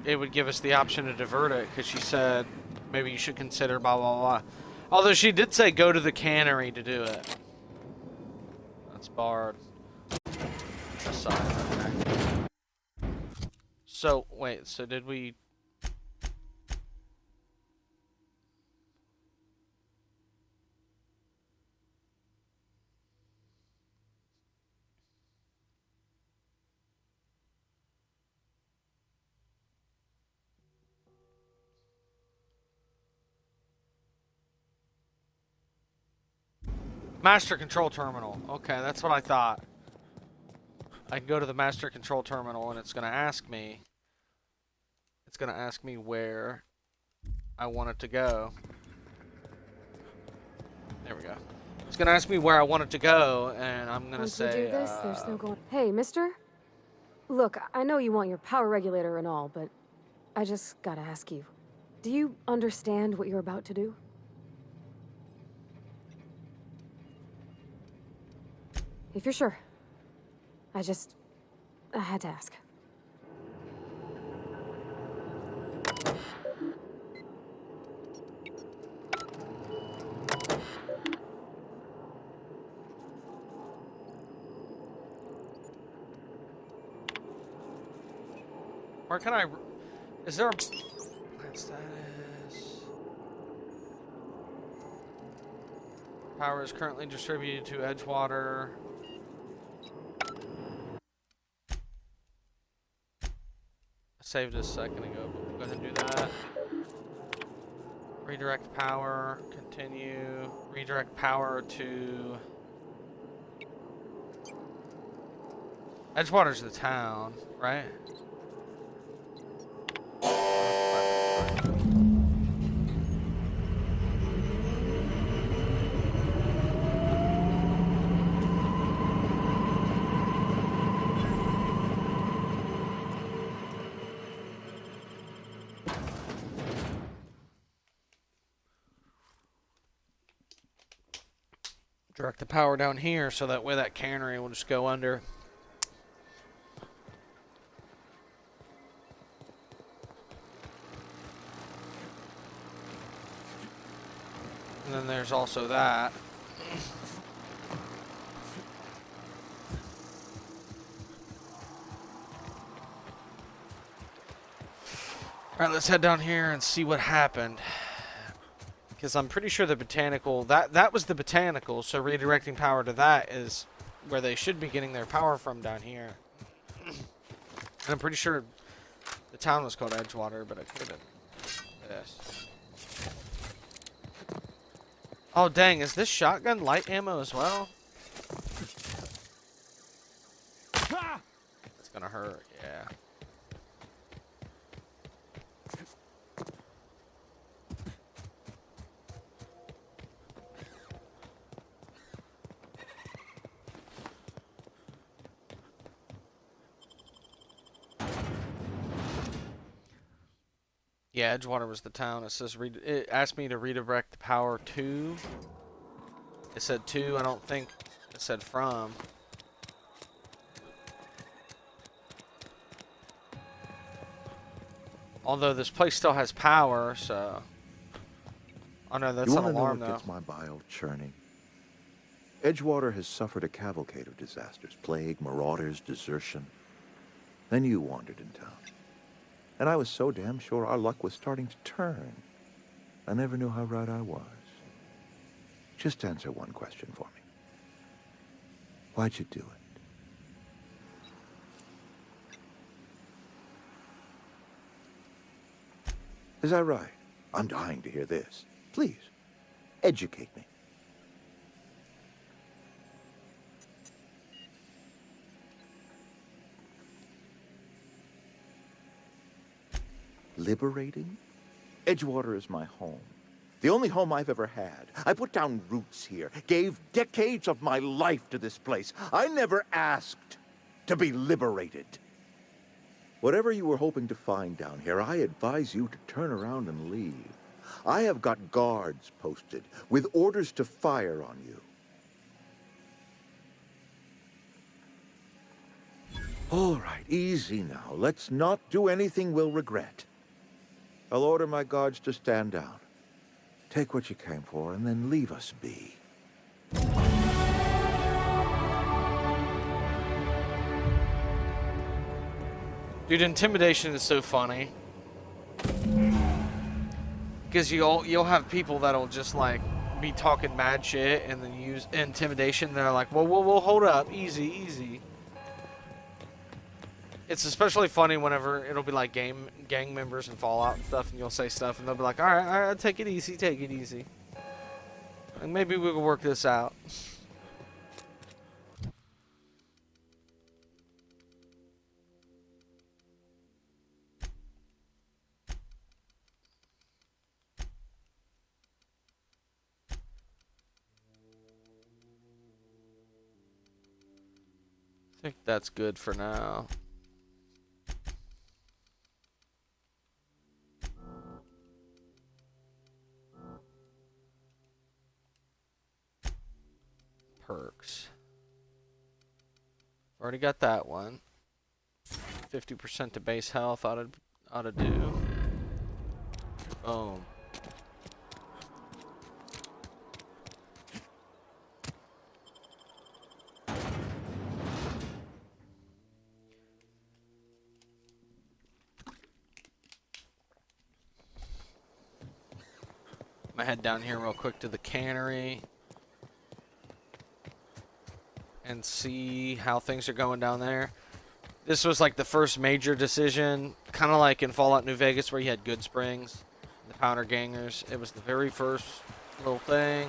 it would give us the option to divert it, because she said maybe you should consider blah blah blah. Although she did say go to the cannery to do it. That's barred. side. Okay. So, wait, so did we... Master Control Terminal. Okay, that's what I thought. I can go to the Master Control Terminal and it's going to ask me... It's going to ask me where I want it to go. There we go. It's going to ask me where I want it to go, and I'm going to say... Once we do this, there's no going... Hey, mister? Look, I know you want your power regulator and all, but I just gotta ask you. Do you understand what you're about to do? If you're sure. I had to ask. Where can I... Is there a... Plant status... Power is currently distributed to Edgewater. I saved this a second ago, but we'll go ahead and do that. Redirect power, continue. Redirect power to... Edgewater's the town, right? Direct the power down here so that way that cannery will just go under. And then there's also that. Alright, let's head down here and see what happened. Because I'm pretty sure the botanical... That was the botanical, so redirecting power to that is where they should be getting their power from down here. And I'm pretty sure the town was called Edgewater, but it could have been this. Oh, dang. Is this shotgun light ammo as well? It's gonna hurt, yeah. Yeah, Edgewater was the town. It says it asked me to redirect the power to. It said to. I don't think it said from. Although this place still has power, so. Oh no, that's an alarm though. You want to know what gets my bile churning? Edgewater has suffered a cavalcade of disasters: plague, marauders, desertion. Then you wandered in town. And I was so damn sure our luck was starting to turn. I never knew how right I was. Just answer one question for me. Why'd you do it? Is that right? I'm dying to hear this. Please, educate me. Liberating? Edgewater is my home. The only home I've ever had. I put down roots here, gave decades of my life to this place. I never asked to be liberated. Whatever you were hoping to find down here, I advise you to turn around and leave. I have got guards posted with orders to fire on you. All right, easy now. Let's not do anything we'll regret. I'll order my guards to stand down. Take what you came for, and then leave us be. Dude, intimidation is so funny. Because you'll have people that'll just like be talking mad shit and then use intimidation. And they're like, whoa, hold up, easy. It's especially funny whenever it'll be like gang members and Fallout and stuff, and you'll say stuff, and they'll be like, all right, take it easy. And maybe we can work this out. I think that's good for now. Perks. Already got that one. 50% to base health ought to do. Boom. I'm gonna head down here real quick to the cannery and see how things are going down there. This was like the first major decision, kind of like in Fallout New Vegas where you had Good Springs, the Powder Gangers. It was the very first little thing,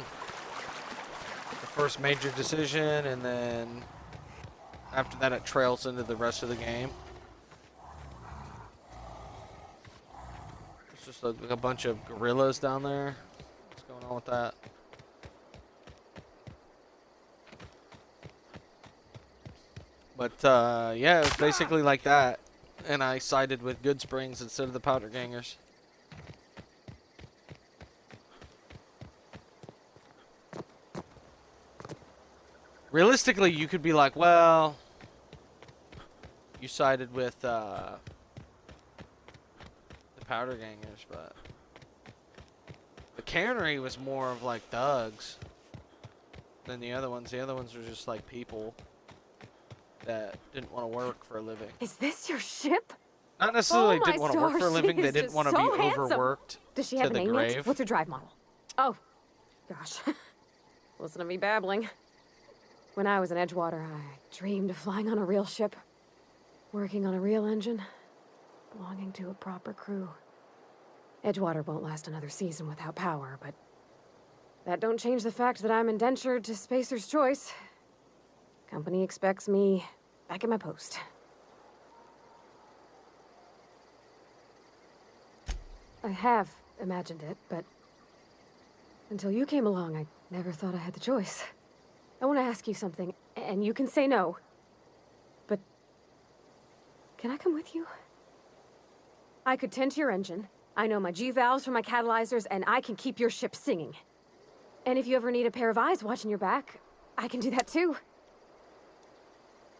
the first major decision, and then after that it trails into the rest of the game. It's just like a bunch of gorillas down there. What's going on with that? But, yeah, it was basically like that. And I sided with Good Springs instead of the Powder Gangers. Realistically, you could be like, well, you sided with the Powder Gangers, but the cannery was more of like thugs than the other ones. The other ones were just like people that didn't want to work for a living. Is this your ship? Not necessarily Oh, didn't want to work for a living. They didn't want to be overworked Does she to have the a name yet? grave. What's her drive model? Oh, gosh. Listen to me babbling. When I was in Edgewater, I dreamed of flying on a real ship, working on a real engine, belonging to a proper crew. Edgewater won't last another season without power, but that don't change the fact that I'm indentured to Spacer's Choice. Company expects me back at my post. I have imagined it, but until you came along, I never thought I had the choice. I want to ask you something, and you can say no, but can I come with you? I could tend to your engine. I know my G-valves from my catalyzers, and I can keep your ship singing. And if you ever need a pair of eyes watching your back, I can do that too.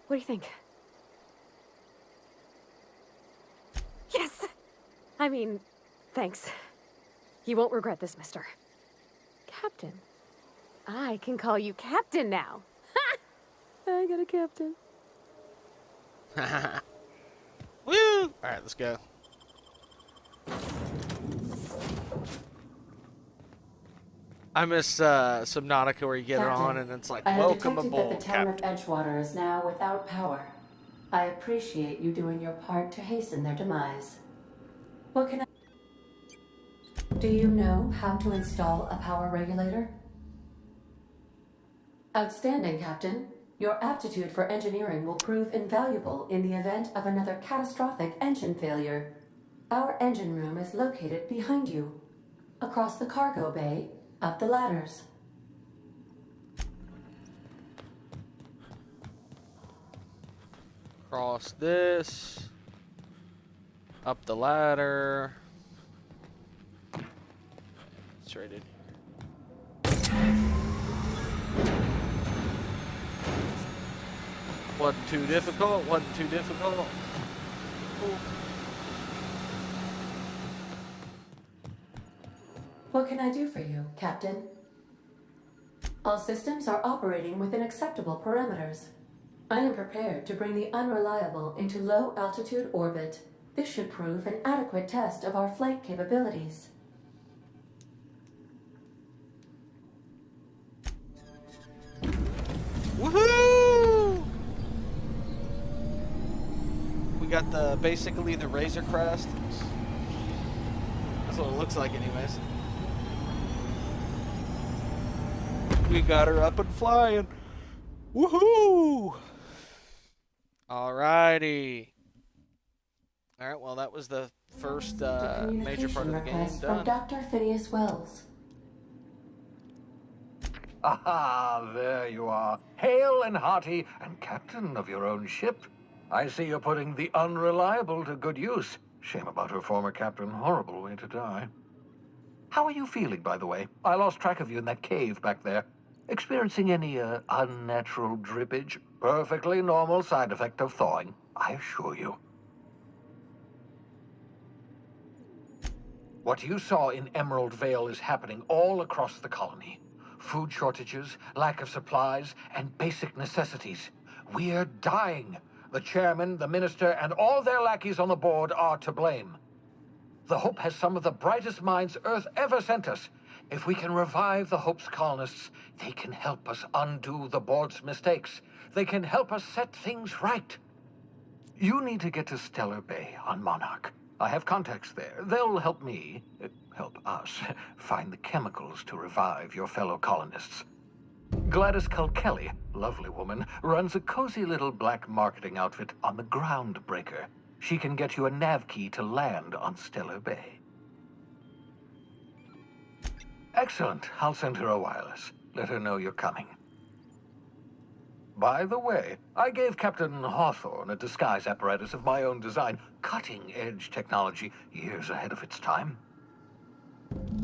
What do you think? Yes! I mean, thanks. You won't regret this, mister. Captain. I can call you Captain now. Ha! I got a captain. Woo! Alright, let's go. I miss Subnautica where you get Captain, on and it's like, I have welcome detected aboard, that the town Captain. of Edgewater is now without power. I appreciate you doing your part to hasten their demise. What can I... Do you know how to install a power regulator? Outstanding, Captain. Your aptitude for engineering will prove invaluable in the event of another catastrophic engine failure. Our engine room is located behind you. Across the cargo bay, up the ladders. Cross this. Up the ladder. Straight in. Wasn't too difficult. Wasn't too difficult. Ooh. What can I do for you, Captain? All systems are operating within acceptable parameters. I am prepared to bring the Unreliable into low-altitude orbit. This should prove an adequate test of our flight capabilities. Woohoo! We got basically the Razor Crest. That's what it looks like anyways. We got her up and flying. Woohoo! Alrighty. Alright, well that was the first major part of the game from done. Dr. Phineas Wells. Aha, there you are. Hale and hearty, and captain of your own ship. I see you're putting the Unreliable to good use. Shame about her former captain. Horrible way to die. How are you feeling, by the way? I lost track of you in that cave back there. Experiencing any, unnatural drippage? Perfectly normal side effect of thawing, I assure you. What you saw in Emerald Vale is happening all across the colony. Food shortages, lack of supplies, and basic necessities. We're dying. The chairman, the minister, and all their lackeys on the board are to blame. The Hope has some of the brightest minds Earth ever sent us. If we can revive the Hope's colonists, they can help us undo the board's mistakes. They can help us set things right. You need to get to Stellar Bay on Monarch. I have contacts there. They'll help me, help us, find the chemicals to revive your fellow colonists. Gladys Kelly, lovely woman, runs a cozy little black marketing outfit on the Groundbreaker. She can get you a nav key to land on Stellar Bay. Excellent. I'll send her a wireless. Let her know you're coming. By the way, I gave Captain Hawthorne a disguise apparatus of my own design, cutting-edge technology, years ahead of its time.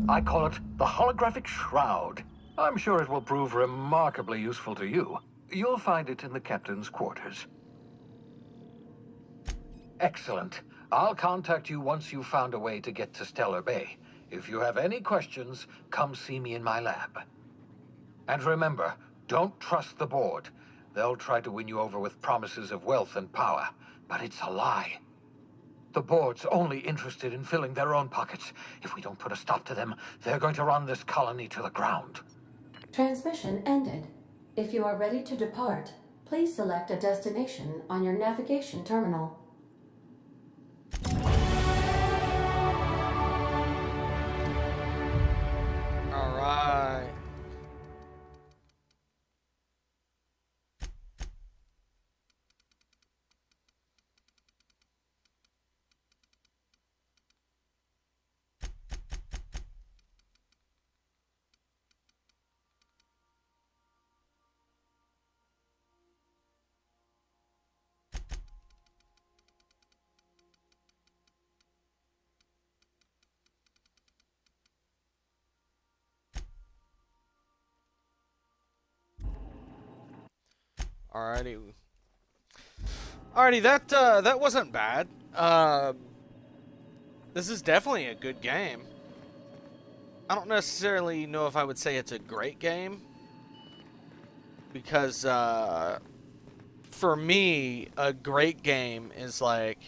I call it the Holographic Shroud. I'm sure it will prove remarkably useful to you. You'll find it in the captain's quarters. Excellent. I'll contact you once you've found a way to get to Stellar Bay. If you have any questions, come see me in my lab. And remember, don't trust the board. They'll try to win you over with promises of wealth and power, but it's a lie. The board's only interested in filling their own pockets. If we don't put a stop to them, they're going to run this colony to the ground. Transmission ended. If you are ready to depart, please select a destination on your navigation terminal. All right. Alrighty, that wasn't bad. This is definitely a good game. I don't necessarily know if I would say it's a great game, because for me, a great game is like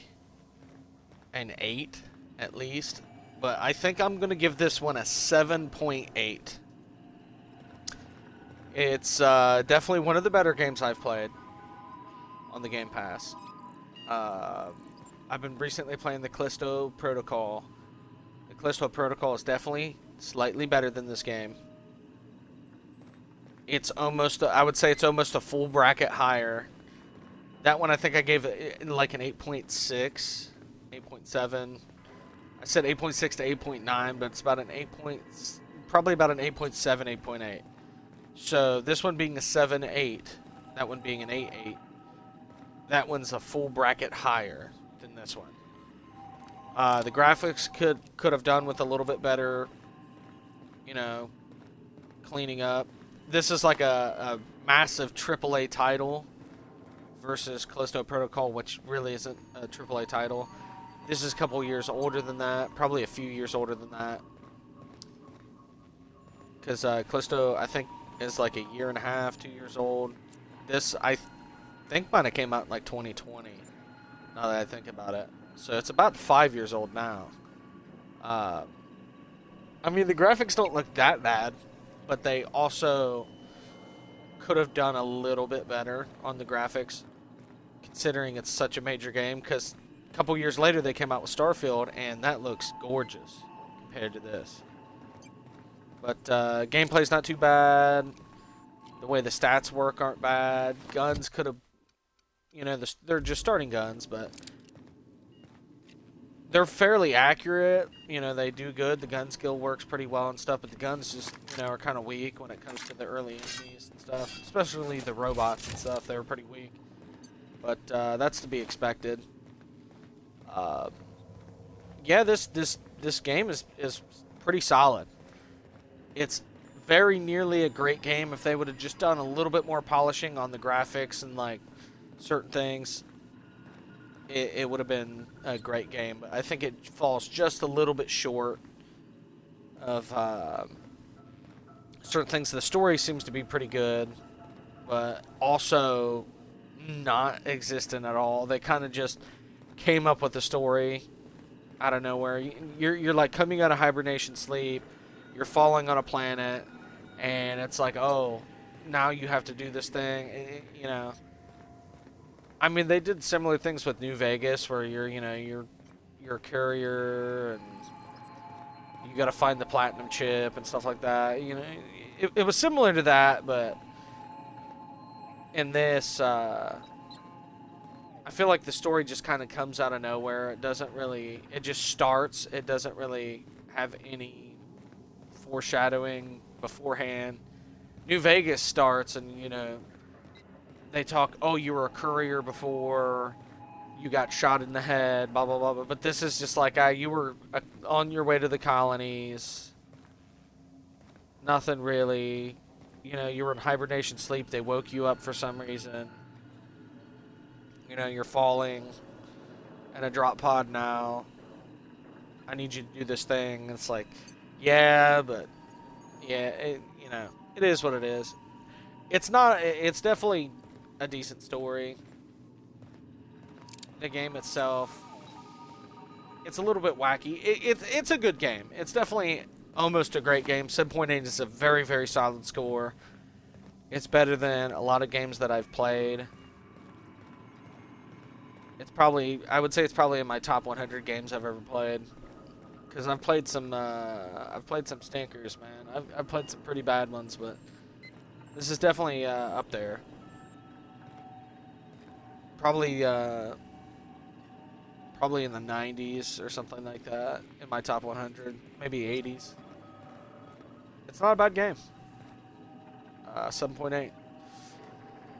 an 8 at least, but I think I'm gonna give this one a 7.8. It's definitely one of the better games I've played on the GamePass. I've been recently playing the Callisto Protocol. The Callisto Protocol is definitely slightly better than this game. It's almost, I would say it's almost a full bracket higher. That one I think I gave it like an 8.6, 8.7. I said 8.6 to 8.9, but it's about an probably about an 8.7, 8.8. So this one being a 7.8, that one being an 8.8. That one's a full bracket higher than this one. The graphics could have done with a little bit better, you know, cleaning up. This is like a massive AAA title versus Callisto Protocol, which really isn't a AAA title. This is a couple years older than that, probably a few years older than that. Because Callisto, I think, is like a year and a half, 2 years old. This, think mine came out in like 2020. Now that I think about it, so it's about 5 years old now. I mean, the graphics don't look that bad, but they also could have done a little bit better on the graphics, considering it's such a major game. Because a couple years later, they came out with Starfield, and that looks gorgeous compared to this. But gameplay's not too bad. The way the stats work aren't bad. Guns could have, you know, they're just starting guns, but they're fairly accurate. You know, they do good. The gun skill works pretty well and stuff, but the guns just, you know, are kind of weak when it comes to the early enemies and stuff. Especially the robots and stuff. They were pretty weak. But that's to be expected. Yeah, this game is pretty solid. It's very nearly a great game. If they would have just done a little bit more polishing on the graphics and like certain things, it would have been a great game. But I think it falls just a little bit short of certain things. The story seems to be pretty good, but also not existent at all. They kind of just came up with the story out of nowhere. You're like coming out of hibernation sleep. You're falling on a planet, and it's like, oh, now you have to do this thing. You know, I mean, they did similar things with New Vegas, where you're a courier, and you got to find the platinum chip and stuff like that. You know, it was similar to that, but in this, I feel like the story just kind of comes out of nowhere. It doesn't really. It just starts. It doesn't really have any foreshadowing beforehand. New Vegas starts, and you know, they talk, oh, you were a courier before, you got shot in the head, blah blah blah, blah. But this is just like, you were on your way to the colonies, nothing really, you know, you were in hibernation sleep, they woke you up for some reason, you know, you're falling in a drop pod now, I need you to do this thing. It's like, yeah, but yeah, you know, it is what it is. It's not. It's definitely a decent story. The game itself, it's a little bit wacky. It's a good game. It's definitely almost a great game. 7.8 is a very, very solid score. It's better than a lot of games that I've played. It's probably, I would say it's probably in my top 100 games I've ever played. Because I've played some stinkers, man. I've played some pretty bad ones, but this is definitely up there. Probably in the 90s or something like that in my top 100, maybe 80s. It's not a bad game. 7.8.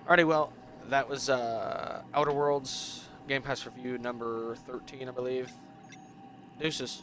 Alrighty, well, that was Outer Worlds Game Pass review number 13, I believe. Deuces.